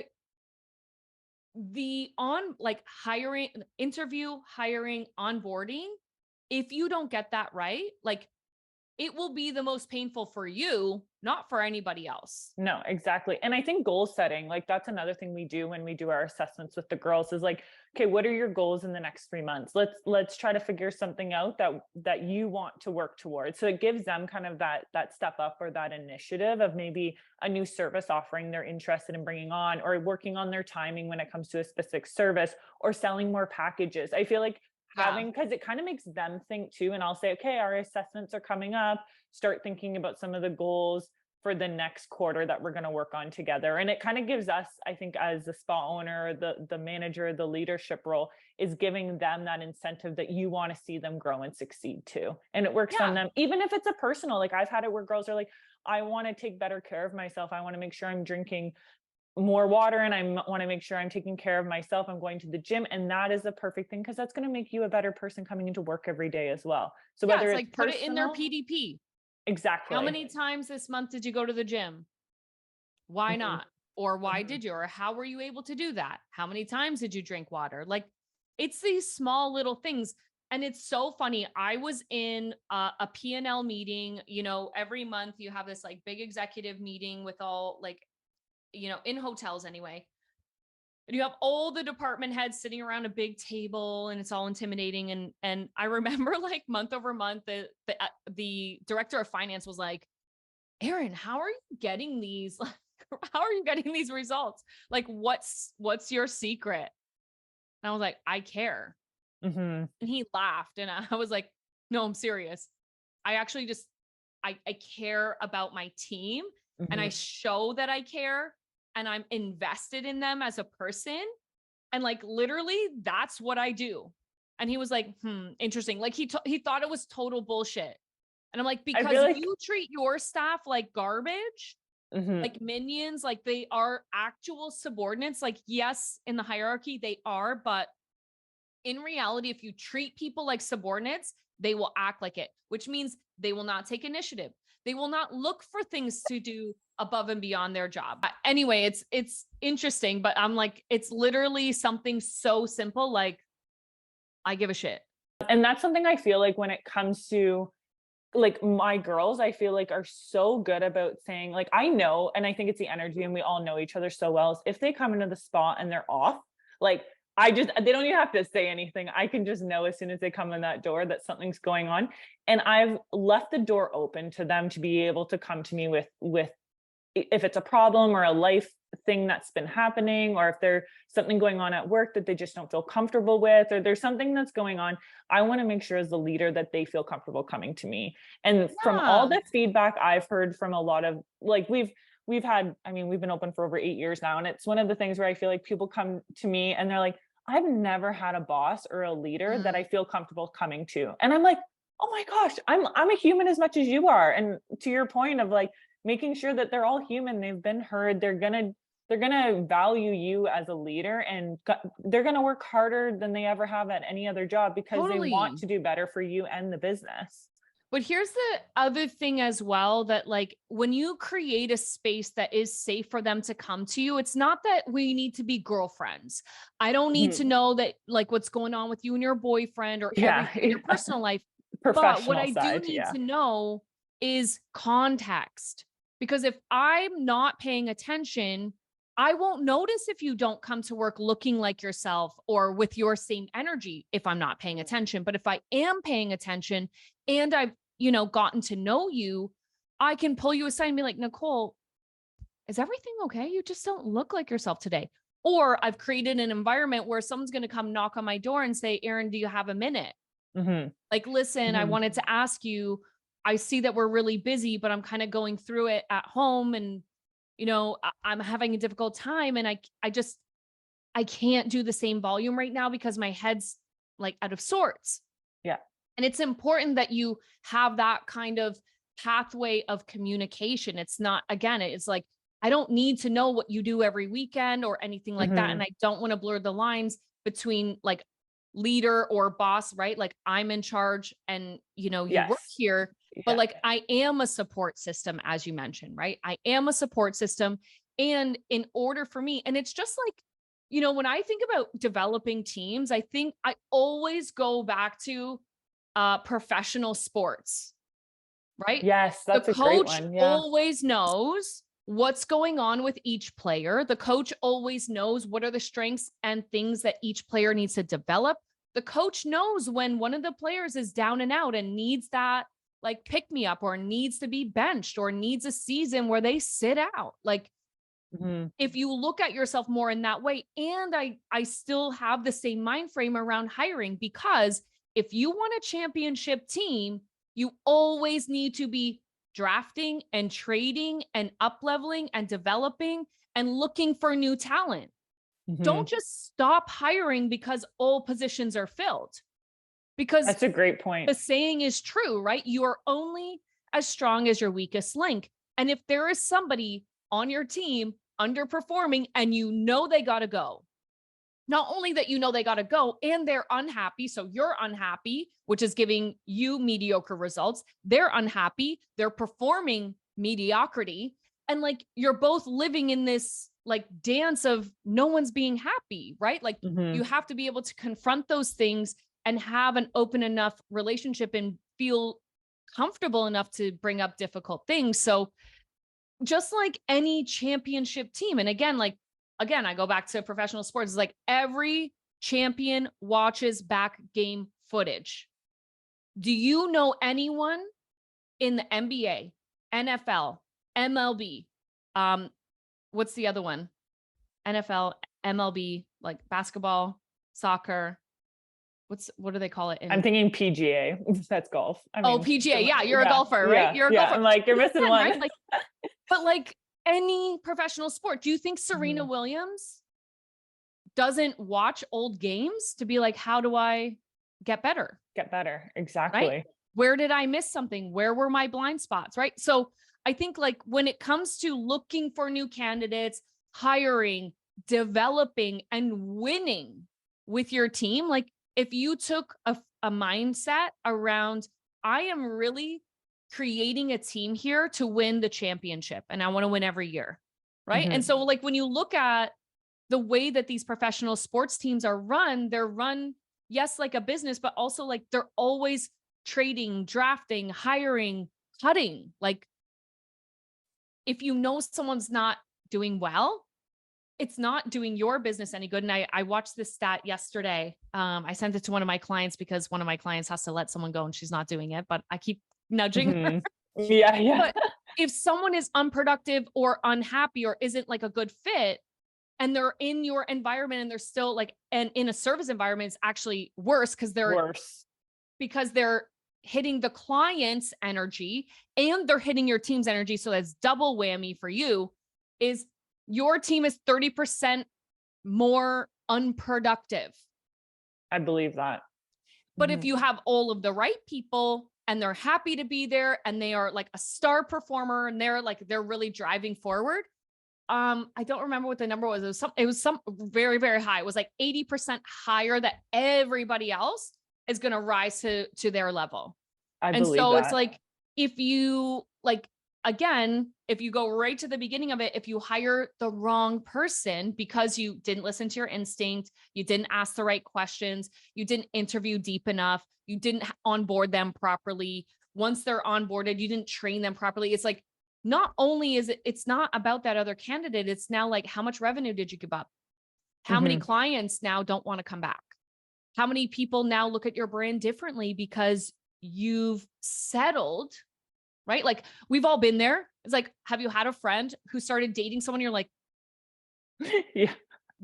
the on like hiring, interview, hiring, onboarding, if you don't get that right, like it will be the most painful for you, not for anybody else. No, exactly. And I think goal setting, like that's another thing we do when we do our assessments with the girls is like, okay, what are your goals in the next 3 months? Let's try to figure something out that you want to work towards. So it gives them kind of that step up or that initiative of maybe a new service offering they're interested in bringing on, or working on their timing when it comes to a specific service, or selling more packages. I feel like having, because it kind of makes them think too. And I'll say, okay, our assessments are coming up. Start thinking about some of the goals for the next quarter that we're going to work on together. And it kind of gives us, I think, as the spa owner, the manager, the leadership role, is giving them that incentive that you want to see them grow and succeed too. And it works on them, even if it's a personal, like I've had it where girls are like, I want to take better care of myself. I want to make sure I'm drinking more water, and I want to make sure I'm taking care of myself. I'm going to the gym. And that is the perfect thing, because that's going to make you a better person coming into work every day as well. So whether it's like personal, put it in their PDP. Exactly. How many times this month did you go to the gym? Why not? Or why did you? Or how were you able to do that? How many times did you drink water? Like, it's these small little things. And it's so funny. I was in a P&L meeting, every month you have this like big executive meeting with all like, in hotels anyway. And you have all the department heads sitting around a big table, and it's all intimidating. And I remember like month over month, the director of finance was like, Erin, how are you getting these? How are you getting these results? Like, what's your secret? And I was like, I care. Mm-hmm. And he laughed, and I was like, no, I'm serious. I actually just, I care about my team, and I show that I care, and I'm invested in them as a person. And like, literally that's what I do. And he was like, interesting. Like he thought it was total bullshit. And I'm like, because you treat your staff like garbage, like minions, like they are actual subordinates. Like, yes, in the hierarchy they are, but in reality, if you treat people like subordinates, they will act like it, which means they will not take initiative. They will not look for things to do above and beyond their job. Anyway, it's interesting, but I'm like, it's literally something so simple. Like, I give a shit. And that's something I feel like when it comes to like my girls, I feel like are so good about saying like, I know, and I think it's the energy, and we all know each other so well, is if they come into the spa and they're off, like they don't even have to say anything. I can just know as soon as they come in that door that something's going on. And I've left the door open to them to be able to come to me with if it's a problem or a life thing that's been happening, or if there's something going on at work that they just don't feel comfortable with, or there's something that's going on, I want to make sure as the leader that they feel comfortable coming to me. And from all the feedback I've heard from a lot of, like, we've had, I mean, we've been open for over 8 years now. And it's one of the things where I feel like people come to me and they're like, I've never had a boss or a leader that I feel comfortable coming to. And I'm like, oh my gosh, I'm a human as much as you are. And to your point of like, making sure that they're all human, they've been heard, they're gonna value you as a leader, and they're gonna work harder than they ever have at any other job, because they want to do better for you and the business. But here's the other thing as well, that like when you create a space that is safe for them to come to you, it's not that we need to be girlfriends. I don't need to know that like what's going on with you and your boyfriend or everything in your personal life. But what I do need to know is context. Because if I'm not paying attention, I won't notice if you don't come to work looking like yourself or with your same energy if I'm not paying attention. But if I am paying attention and I've, gotten to know you, I can pull you aside and be like, Nicole, is everything okay? You just don't look like yourself today. Or I've created an environment where someone's going to come knock on my door and say, Erin, do you have a minute? Like, listen, I wanted to ask you, I see that we're really busy, but I'm kind of going through it at home, and, you know, I'm having a difficult time, and I can't do the same volume right now because my head's like out of sorts. Yeah. And it's important that you have that kind of pathway of communication. It's not, again, it's like, I don't need to know what you do every weekend or anything like that. And I don't want to blur the lines between like leader or boss, right? Like, I'm in charge and, you know, you work here, but like, I am a support system, as you mentioned, right? I am a support system. And in order for me, and it's just like, you know, when I think about developing teams, I think I always go back to professional sports, right? Yes, that's a great one. The coach always knows what's going on with each player. The coach always knows what are the strengths and things that each player needs to develop. The coach knows when one of the players is down and out and needs that like pick me up, or needs to be benched, or needs a season where they sit out. Like, if you look at yourself more in that way, and I still have the same mind frame around hiring, because if you want a championship team, you always need to be drafting and trading and up leveling and developing and looking for new talent. Don't just stop hiring because all positions are filled. Because that's a great point. The saying is true, right? You are only as strong as your weakest link. And if there is somebody on your team underperforming and you know they got to go, not only that you know they got to go and they're unhappy, so you're unhappy, which is giving you mediocre results. They're unhappy, they're performing mediocrity, and like you're both living in this like dance of no one's being happy, right? Like you have to be able to confront those things and have an open enough relationship and feel comfortable enough to bring up difficult things. So just like any championship team, and again, I go back to professional sports, it's like every champion watches back game footage. Do you know anyone in the NBA, NFL, MLB, what's the other one? NFL, MLB, like basketball, soccer. What do they call it? I'm thinking PGA. That's golf. PGA. Yeah, you're a golfer, right? You're a golfer. I'm like, you're missing one. Right? Like, but like any professional sport, do you think Serena Williams doesn't watch old games to be like, how do I get better? Get better. Exactly. Right? Where did I miss something? Where were my blind spots? Right. So I think like when it comes to looking for new candidates, hiring, developing, and winning with your team, like if you took a mindset around, I am really creating a team here to win the championship and I want to win every year. Right. And so like when you look at the way that these professional sports teams are run, they're run, yes, like a business, but also like they're always trading, drafting, hiring, cutting. Like if you know someone's not doing well, it's not doing your business any good. And I watched this stat yesterday. I sent it to one of my clients because one of my clients has to let someone go and she's not doing it, but I keep nudging her. Yeah. But if someone is unproductive or unhappy or isn't like a good fit, and they're in your environment and they're still like, and in a service environment, it's actually worse because they're hitting the client's energy and they're hitting your team's energy. So that's double whammy for you. Is your team is 30% more unproductive. I believe that. But if you have all of the right people and they're happy to be there and they are like a star performer and they're really driving forward. I don't remember what the number was. It was some very, very high. It was like 80% higher that everybody else is going to rise to their level. And so it's like, if you like, again, if you go right to the beginning of it, if you hire the wrong person because you didn't listen to your instinct, you didn't ask the right questions, you didn't interview deep enough, you didn't onboard them properly. Once they're onboarded, you didn't train them properly. It's like, not only is it's not about that other candidate, it's now like, how much revenue did you give up? How many clients now don't want to come back? How many people now look at your brand differently because you've settled, right? Like we've all been there. It's like, have you had a friend who started dating someone? You're like,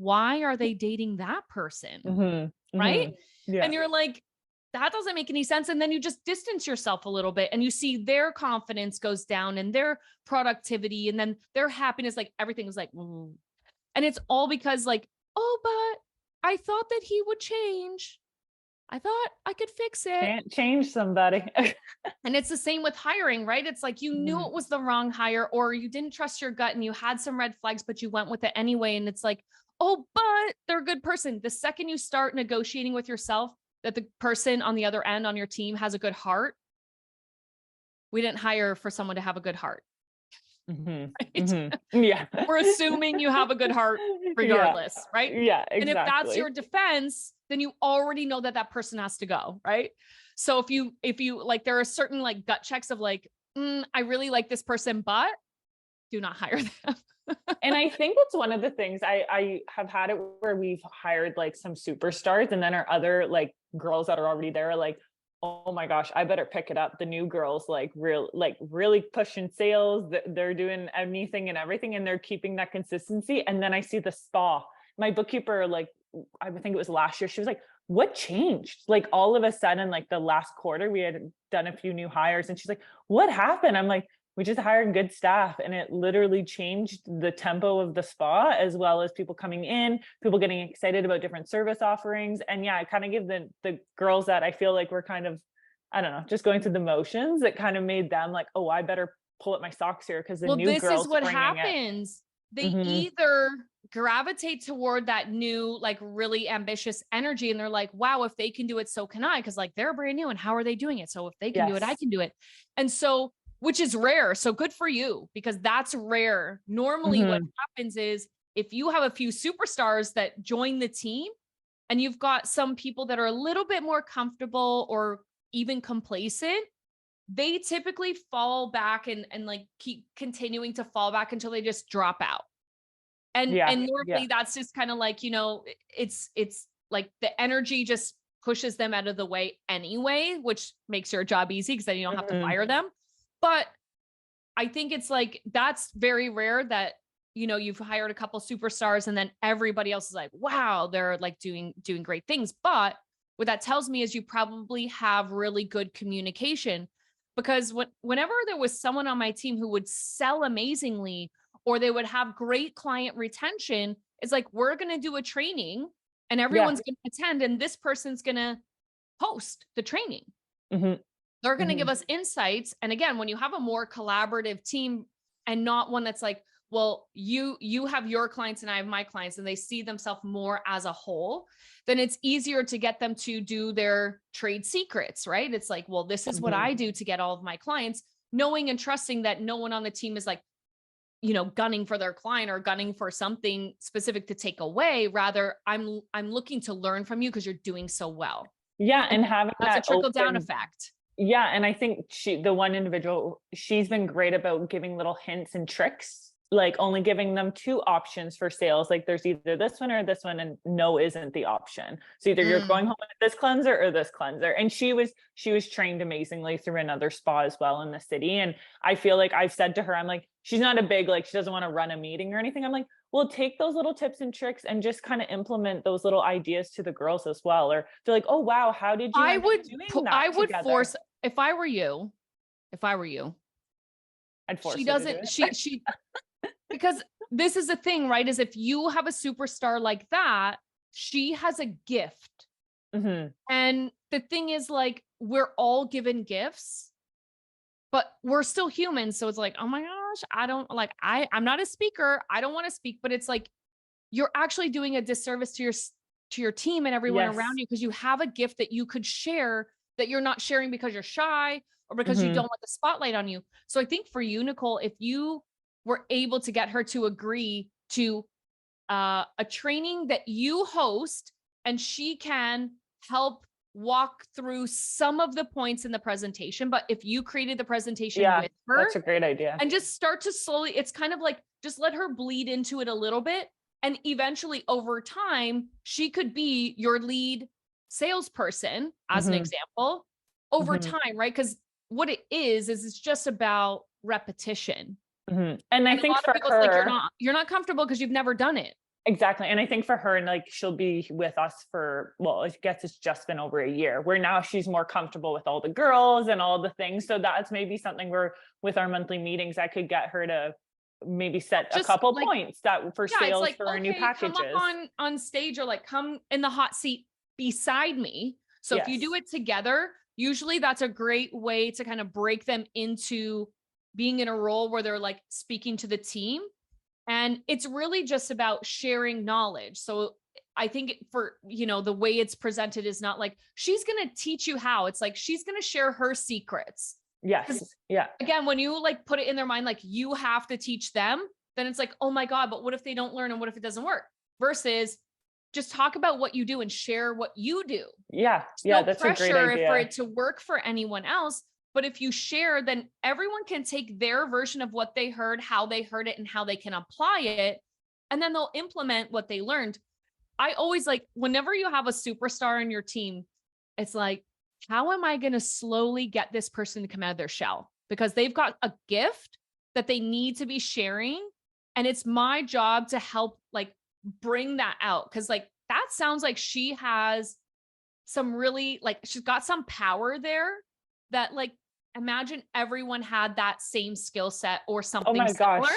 why are they dating that person? Mm-hmm. Right. Mm-hmm. Yeah. And you're like, that doesn't make any sense. And then you just distance yourself a little bit and you see their confidence goes down and their productivity and then their happiness, like everything is like, mm. And it's all because like, oh, but I thought that he would change. I thought I could fix it. Can't change somebody. And it's the same with hiring, right? It's like you knew it was the wrong hire or you didn't trust your gut and you had some red flags, but you went with it anyway. And it's like, oh, but they're a good person. The second you start negotiating with yourself that the person on the other end on your team has a good heart, we didn't hire for someone to have a good heart. Mm-hmm. Right? Mm-hmm. Yeah. We're assuming you have a good heart regardless, right? Yeah, exactly. And if that's your defense, then you already know that that person has to go, right? So if you like, there are certain like gut checks of like, I really like this person, but do not hire them. And I think it's one of the things I have had it where we've hired like some superstars and then our other like girls that are already there are like, oh my gosh, I better pick it up. The new girls really pushing sales. They're doing anything and everything and they're keeping that consistency. And then I see the spa. My bookkeeper, like I think it was last year, she was like, what changed? Like all of a sudden, like the last quarter, we had done a few new hires and she's like, what happened? I'm like, we just hired good staff and it literally changed the tempo of the spa as well as people coming in, people getting excited about different service offerings. And yeah, I kind of give the girls that I feel like we're kind of, I don't know, just going through the motions that kind of made them like, oh, I better pull up my socks here because the new girls. This is what happens. They either gravitate toward that new, like really ambitious energy. And they're like, wow, if they can do it, so can I. Cause like they're brand new and how are they doing it? So if they can do it, I can do it. And so which is rare. So good for you because that's rare. Normally what happens is if you have a few superstars that join the team and you've got some people that are a little bit more comfortable or even complacent, they typically fall back and like keep continuing to fall back until they just drop out. And normally that's just kind of like, you know, it's like the energy just pushes them out of the way anyway, which makes your job easy because then you don't have to fire them. But I think it's like, that's very rare that, you know, you've hired a couple superstars and then everybody else is like, wow, they're like doing great things. But what that tells me is you probably have really good communication because whenever there was someone on my team who would sell amazingly, or they would have great client retention, it's like, we're going to do a training and everyone's going to attend and this person's going to host the training. They're going to give us insights. And again, when you have a more collaborative team and not one that's like, well, you have your clients and I have my clients and they see themselves more as a whole, then it's easier to get them to do their trade secrets, right? It's like, well, this is what I do to get all of my clients, knowing and trusting that no one on the team is like, you know, gunning for their client or gunning for something specific to take away. Rather, I'm looking to learn from you because you're doing so well. Yeah. And having that's a trickle down effect. Yeah. And I think the one individual, she's been great about giving little hints and tricks, like only giving them 2 options for sales. Like there's either this one or this one and no isn't the option. So either you're going home with this cleanser or this cleanser. And she was trained amazingly through another spa as well in the city. And I feel like I've said to her, I'm like, she's not a big, like, she doesn't want to run a meeting or anything. I'm like, well, take those little tips and tricks and just kind of implement those little ideas to the girls as well. Or feel like, oh, wow, how did you? I would force, if I were you, I'd force she doesn't, she, because this is the thing, right? Is if you have a superstar like that, she has a gift. And the thing is like, we're all given gifts, but we're still humans. So it's like, oh my gosh, I'm not a speaker. I don't want to speak, but it's like, you're actually doing a disservice to your team and everyone around you. Cause you have a gift that you could share that you're not sharing because you're shy or because you don't want the spotlight on you. So I think for you, Nicole, if you were able to get her to agree to a training that you host and she can help walk through some of the points in the presentation, but if you created the presentation with her, that's a great idea. And just start to slowly, it's kind of like, just let her bleed into it a little bit. And eventually over time, she could be your lead salesperson as an example over time, right? Because what it is it's just about repetition. And I think a lot of people, it's like you're not comfortable because you've never done it. Exactly. And I think for her, and like she'll be with us for, well, I guess it's just been over a year, where now she's more comfortable with all the girls and all the things. So that's maybe something where with our monthly meetings, I could get her to maybe set a Just couple like, points that for yeah, it's sales like, for our new okay, come up packages. on stage, or like come in the hot seat beside me. So if you do Yes. it together, usually that's a great way to kind of break them into being in a role where they're like speaking to the team. And it's really just about sharing knowledge. So I think for, the way it's presented is not like she's going to teach you how. It's like she's going to share her secrets. Yes. Yeah. Again, when you like put it in their mind, like you have to teach them, then it's like, oh my God, but what if they don't learn and what if it doesn't work? Versus just talk about what you do and share what you do. Yeah. There's Yeah. no That's a great pressure for idea. it to work for anyone else. But if you share, then everyone can take their version of what they heard, how they heard it, and how they can apply it. And then they'll implement what they learned. I always like, whenever you have a superstar in your team, it's like, how am I going to slowly get this person to come out of their shell? Because they've got a gift that they need to be sharing. And it's my job to help like bring that out. Cause like that sounds like she has some really like, she's got some power there that like, imagine everyone had that same skill set or Oh something my similar. gosh.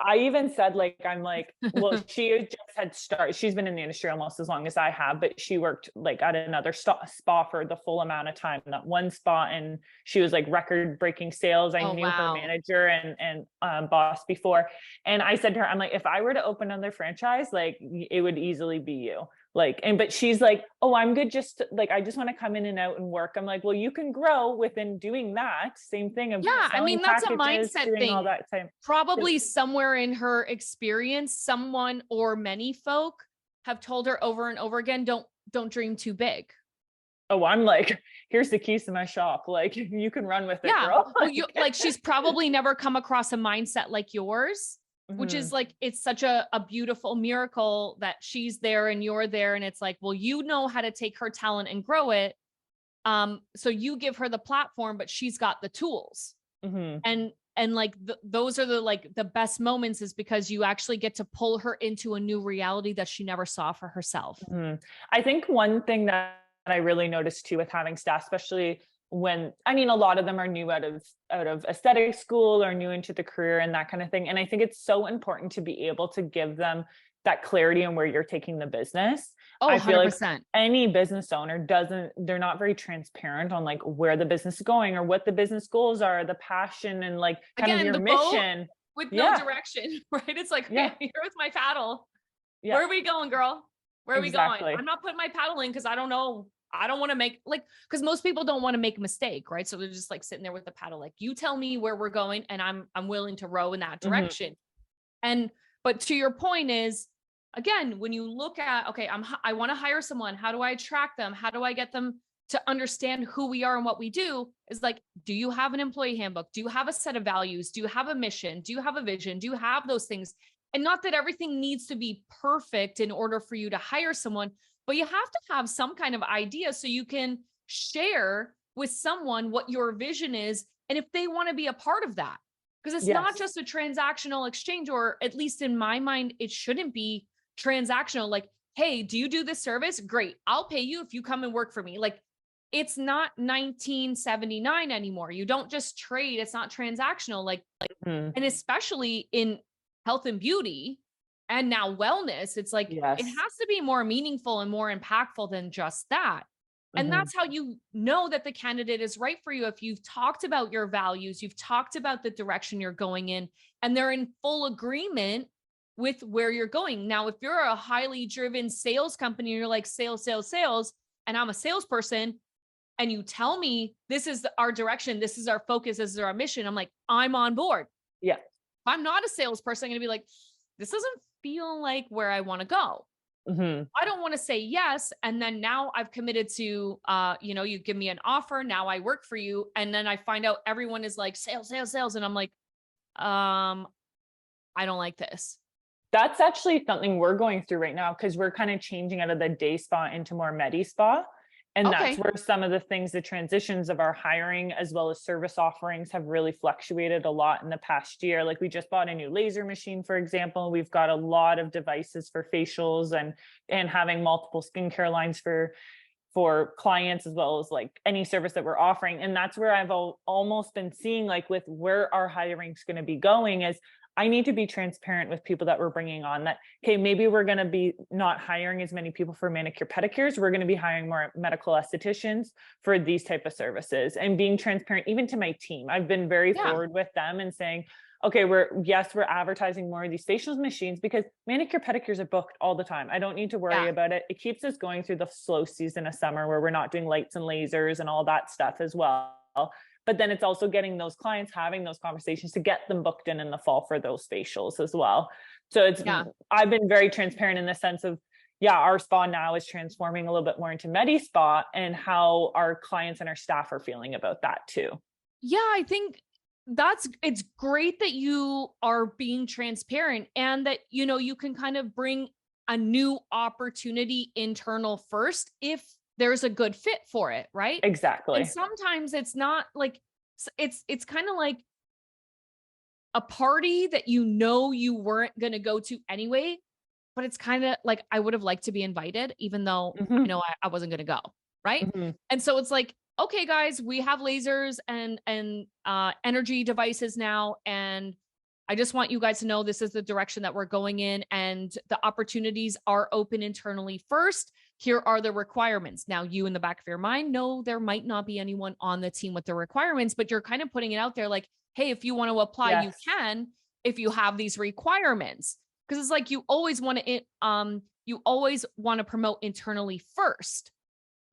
I even said like, I'm like, well, she just had started, she's been in the industry almost as long as I have, but she worked like at another spa for the full amount of time, that one spa. And she was like record breaking sales. I Oh, knew her wow. manager and boss before. And I said to her, I'm like, if I were to open another franchise, like it would easily be you. Like, but she's like, oh, I'm good. Just like, I just want to come in and out and work. I'm like, well, you can grow within doing that same thing of Yeah, I selling mean, that's a packages, mindset doing all thing. that time. Probably somewhere in her experience, someone or many folk have told her over and over again, don't dream too big. Oh, I'm like, here's the keys to my shop. Like you can run with it, Yeah. girl. Well, you like she's probably never come across a mindset like yours, which is Mhm. like it's such a beautiful miracle that she's there and you're there. And it's like, well, you know how to take her talent and grow it. So you give her the platform, but she's got the tools. Mhm. And like those are the like the best moments, is because you actually get to pull her into a new reality that she never saw for herself. Mhm. I think one thing that I really noticed too with having staff, especially when, I mean, a lot of them are new out of aesthetic school or new into the career and that kind of thing. And I think it's so important to be able to give them that clarity on where you're taking the business. Oh, I feel like 100%. any business owner they're not very transparent on like where the business is going or what the business goals are, the passion and like kind of Again, your the boat mission. with no Yeah. direction, right? It's like, Yeah. okay, here with my paddle. Yeah. Where are we going, girl? Where are we going? Exactly. I'm not putting my paddle in because I don't know. I don't want to make like, because most people don't want to make a mistake, right? So they're just like sitting there with the paddle, like you tell me where we're going, and I'm willing to row in that Mhm. direction. And but to your point is, again, when you look at, okay, I want to hire someone. How do I attract them? How do I get them to understand who we are and what we do? Is like, do you have an employee handbook? Do you have a set of values? Do you have a mission? Do you have a vision? Do you have those things? And not that everything needs to be perfect in order for you to hire someone, but you have to have some kind of idea so you can share with someone what your vision is and if they want to be a part of that. Because it's not Yes. just a transactional exchange, or at least in my mind, it shouldn't be transactional. Like, hey, do you do this service? Great. I'll pay you if you come and work for me. Like, it's not 1979 anymore. You don't just trade. It's not transactional. Mhm. And especially in health and beauty and now wellness, it's like, it Yes. has to be more meaningful and more impactful than just that. And Mhm. that's how you know that the candidate is right for you. If you've talked about your values, you've talked about the direction you're going in, and they're in full agreement with where you're going. Now, if you're a highly driven sales company, and you're like sales, sales, sales, and I'm a salesperson, and you tell me this is our direction, this is our focus, this is our mission, I'm like, I'm on board. Yeah. If I'm not a salesperson, I'm going to be like, this doesn't feel like where I want to go. Mhm. I don't want to say yes. And then now I've committed to, you give me an offer. Now I work for you. And then I find out everyone is like sales, sales, sales. And I'm like, I don't like this. That's actually something we're going through right now because we're kind of changing out of the day spa into more medi spa. And that's Okay. where some of the things, the transitions of our hiring as well as service offerings have really fluctuated a lot in the past year. Like we just bought a new laser machine, for example. We've got a lot of devices for facials and having multiple skincare lines for clients, as well as like any service that we're offering. And that's where I've almost been seeing, like with where our hiring is going to be going, is I need to be transparent with people that we're bringing on, that, okay, maybe we're going to be not hiring as many people for manicure pedicures. We're going to be hiring more medical estheticians for these type of services, and being transparent even to my team. I've been very forward with them and saying, okay, we're advertising more of these facials machines because manicure pedicures are booked all the time. I don't need to worry about it. It keeps us going through the slow season of summer where we're not doing lights and lasers and all that stuff as well. But then it's also getting those clients, having those conversations to get them booked in the fall for those facials as well. So I've been very transparent in the sense of, our spa now is transforming a little bit more into Medi Spa, and how our clients and our staff are feeling about that too. Yeah, I think it's great that you are being transparent, and that, you can kind of bring a new opportunity internal first if there's a good fit for it, right? Exactly. And sometimes it's not like, it's kind of like a party that you weren't going to go to anyway, but it's kind of like, I would have liked to be invited, even though I know I wasn't going to go, right? And so it's like, okay, guys, we have lasers and energy devices now, and I just want you guys to know this is the direction that we're going in, and the opportunities are open internally first. Here are the requirements. Now, you in the back of your mind know there might not be anyone on the team with the requirements, but you're kind of putting it out there like, hey, if you want to apply, you can, if you have these requirements. Because it's like, you always want to promote internally first,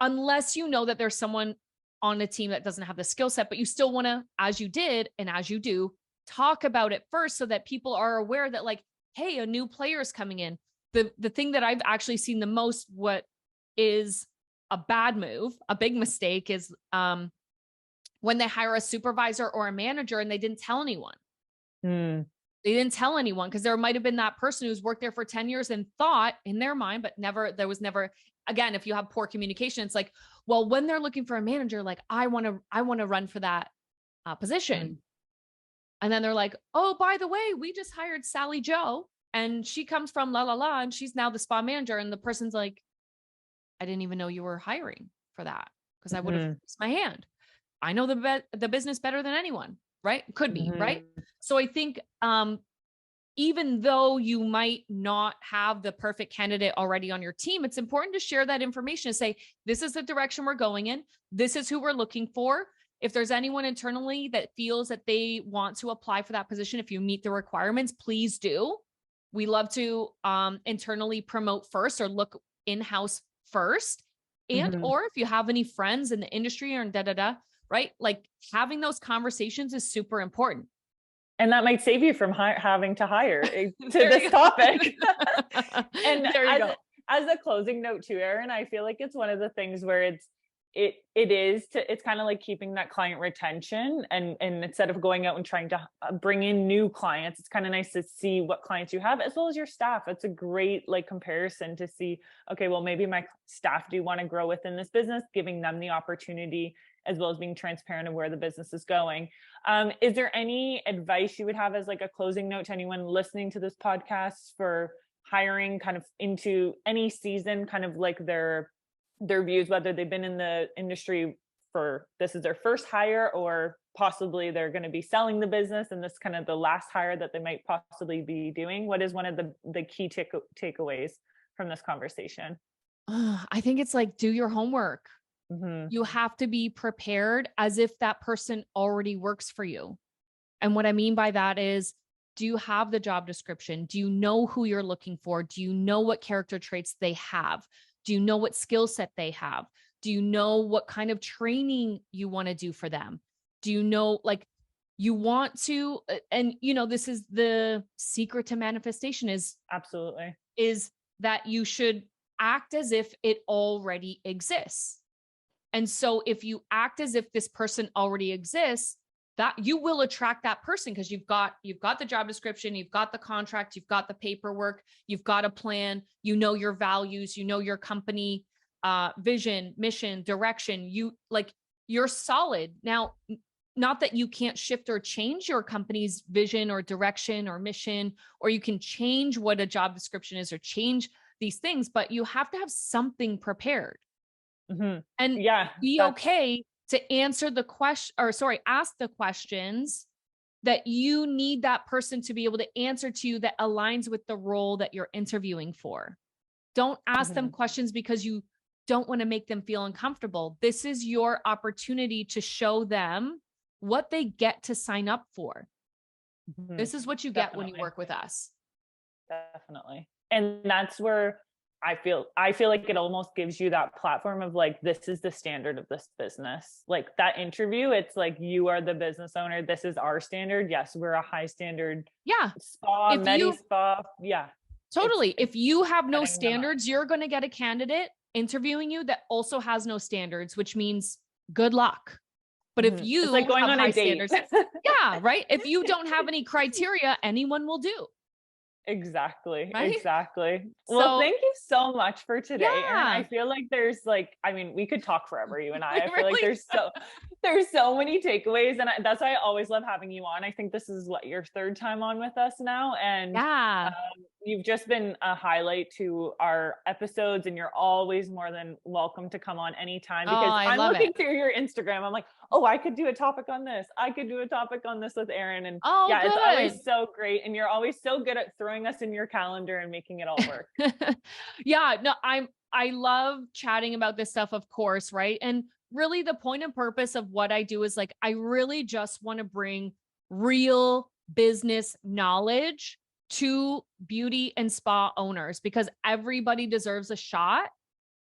unless you know that there's someone on a team that doesn't have the skill set, but you still want to, as you did and as you do, talk about it first so that people are aware that, like, hey, a new player is coming in. The thing that I've actually seen the most, what is a bad move, a big mistake, is when they hire a supervisor or a manager and they didn't tell anyone. They didn't tell anyone, because there might have been that person who's worked there for 10 years and thought in their mind, but there was never, again, if you have poor communication, it's like, well, when they're looking for a manager, like, I want to run for that position. And then they're like, oh, by the way, we just hired Sally Joe, and she comes from la la la, and she's now the spa manager. And the person's like, I didn't even know you were hiring for that, because I would have raised my hand. I know the business better than anyone, right? Could be, right? So I think even though you might not have the perfect candidate already on your team, it's important to share that information and say, this is the direction we're going in. This is who we're looking for. If there's anyone internally that feels that they want to apply for that position, if you meet the requirements, please do. We love to internally promote first, or look in-house first. And, or if you have any friends in the industry or right? Like, having those conversations is super important. And that might save you from having to hire to this topic. And there you go. As a closing note too, Erin, I feel like it's one of the things where it's kind of like keeping that client retention, and instead of going out and trying to bring in new clients, it's kind of nice to see what clients you have as well as your staff. It's a great like comparison to see, okay, well, maybe my staff do want to grow within this business, giving them the opportunity, as well as being transparent of where the business is going. Is there any advice you would have as like a closing note to anyone listening to this podcast for hiring kind of into any season, kind of like their views, whether they've been in the industry for, this is their first hire, or possibly they're going to be selling the business and this is kind of the last hire that they might possibly be doing? What is one of the key takeaways from this conversation? I think it's like, do your homework. You have to be prepared as if that person already works for you. And what I mean by that is, do you have the job description? Do you know who you're looking for? Do you know what character traits they have? Do you know what skill set they have? Do you know what kind of training you want to do for them? Do you know, like, you want to, and this is the secret to manifestation, is that you should act as if it already exists. And so if you act as if this person already exists, that you will attract that person, because you've got the job description, you've got the contract, you've got the paperwork, you've got a plan, your values, your company vision, mission, direction, you're solid. Now, not that you can't shift or change your company's vision or direction or mission, or you can change what a job description is or change these things, but you have to have something prepared. Mm-hmm. And be okay to answer the question, or sorry, ask the questions that you need that person to be able to answer to you that aligns with the role that you're interviewing for. Don't ask them questions because you don't want to make them feel uncomfortable. This is your opportunity to show them what they get to sign up for. This is what you get when you work with us. Definitely. And that's where I feel like it almost gives you that platform of like, this is the standard of this business. Like that interview, it's like, you are the business owner. This is our standard. Yes, we're a high standard spa, spa. Yeah. Totally. If you have no standards, you're going to get a candidate interviewing you that also has no standards, which means good luck. But if you it's like going have on high a date. standards, right? If you don't have any criteria, anyone will do. Exactly. Right? Exactly. Well, thank you so much for today. Erin, I feel like there's we could talk forever, you and I. I feel like there's so many takeaways, and that's why I always love having you on. I think this is your third time on with us now, and you've just been a highlight to our episodes, and you're always more than welcome to come on anytime, because I'm looking through your Instagram. I'm like, oh, I could do a topic on this. I could do a topic on this with Erin. And it's always so great. And you're always so good at throwing us in your calendar and making it all work. I love chatting about this stuff, of course. Right. And really the point and purpose of what I do is I really just want to bring real business knowledge to beauty and spa owners, because everybody deserves a shot.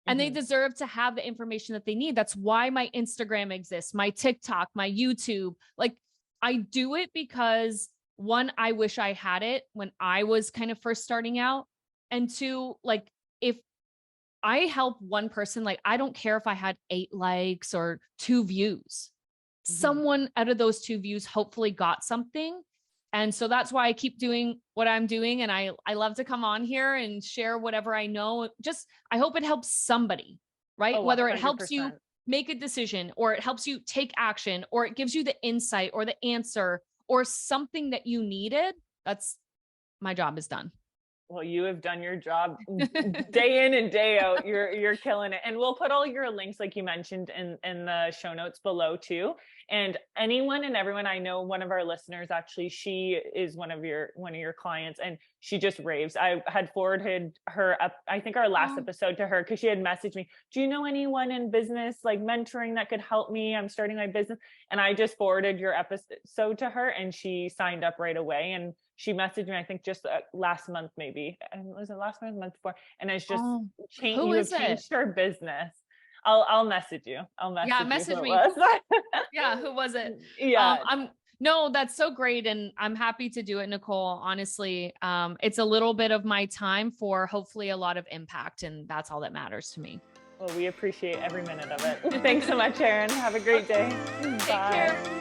And they deserve to have the information that they need. That's why my Instagram exists, my TikTok, my YouTube. I do it because one, I wish I had it when I was kind of first starting out. And two, if I help one person, I don't care if I had 8 likes or 2 views. Someone out of those 2 views hopefully got something. And so that's why I keep doing what I'm doing. And I love to come on here and share whatever I know. I hope it helps somebody, right? Oh, whether it helps you make a decision, or it helps you take action, or it gives you the insight or the answer or something that you needed. My job is done. Well, you have done your job day in and day out. You're killing it. And we'll put all your links, like you mentioned, in the show notes below too. And anyone and everyone, I know one of our listeners, actually, she is one of your clients, and she just raves. I had forwarded her up, I think our last episode, to her, because she had messaged me, do you know anyone in business, mentoring, that could help me? I'm starting my business. And I just forwarded your episode to her, and she signed up right away. And she messaged me, I think just last month, maybe. And was it last month before? And it's just changed her business. I'll message you. Message me. Who was it? No, that's so great. And I'm happy to do it, Nicole. Honestly, it's a little bit of my time for hopefully a lot of impact. And that's all that matters to me. Well, we appreciate every minute of it. Thanks so much, Erin. Have a great day. Take care.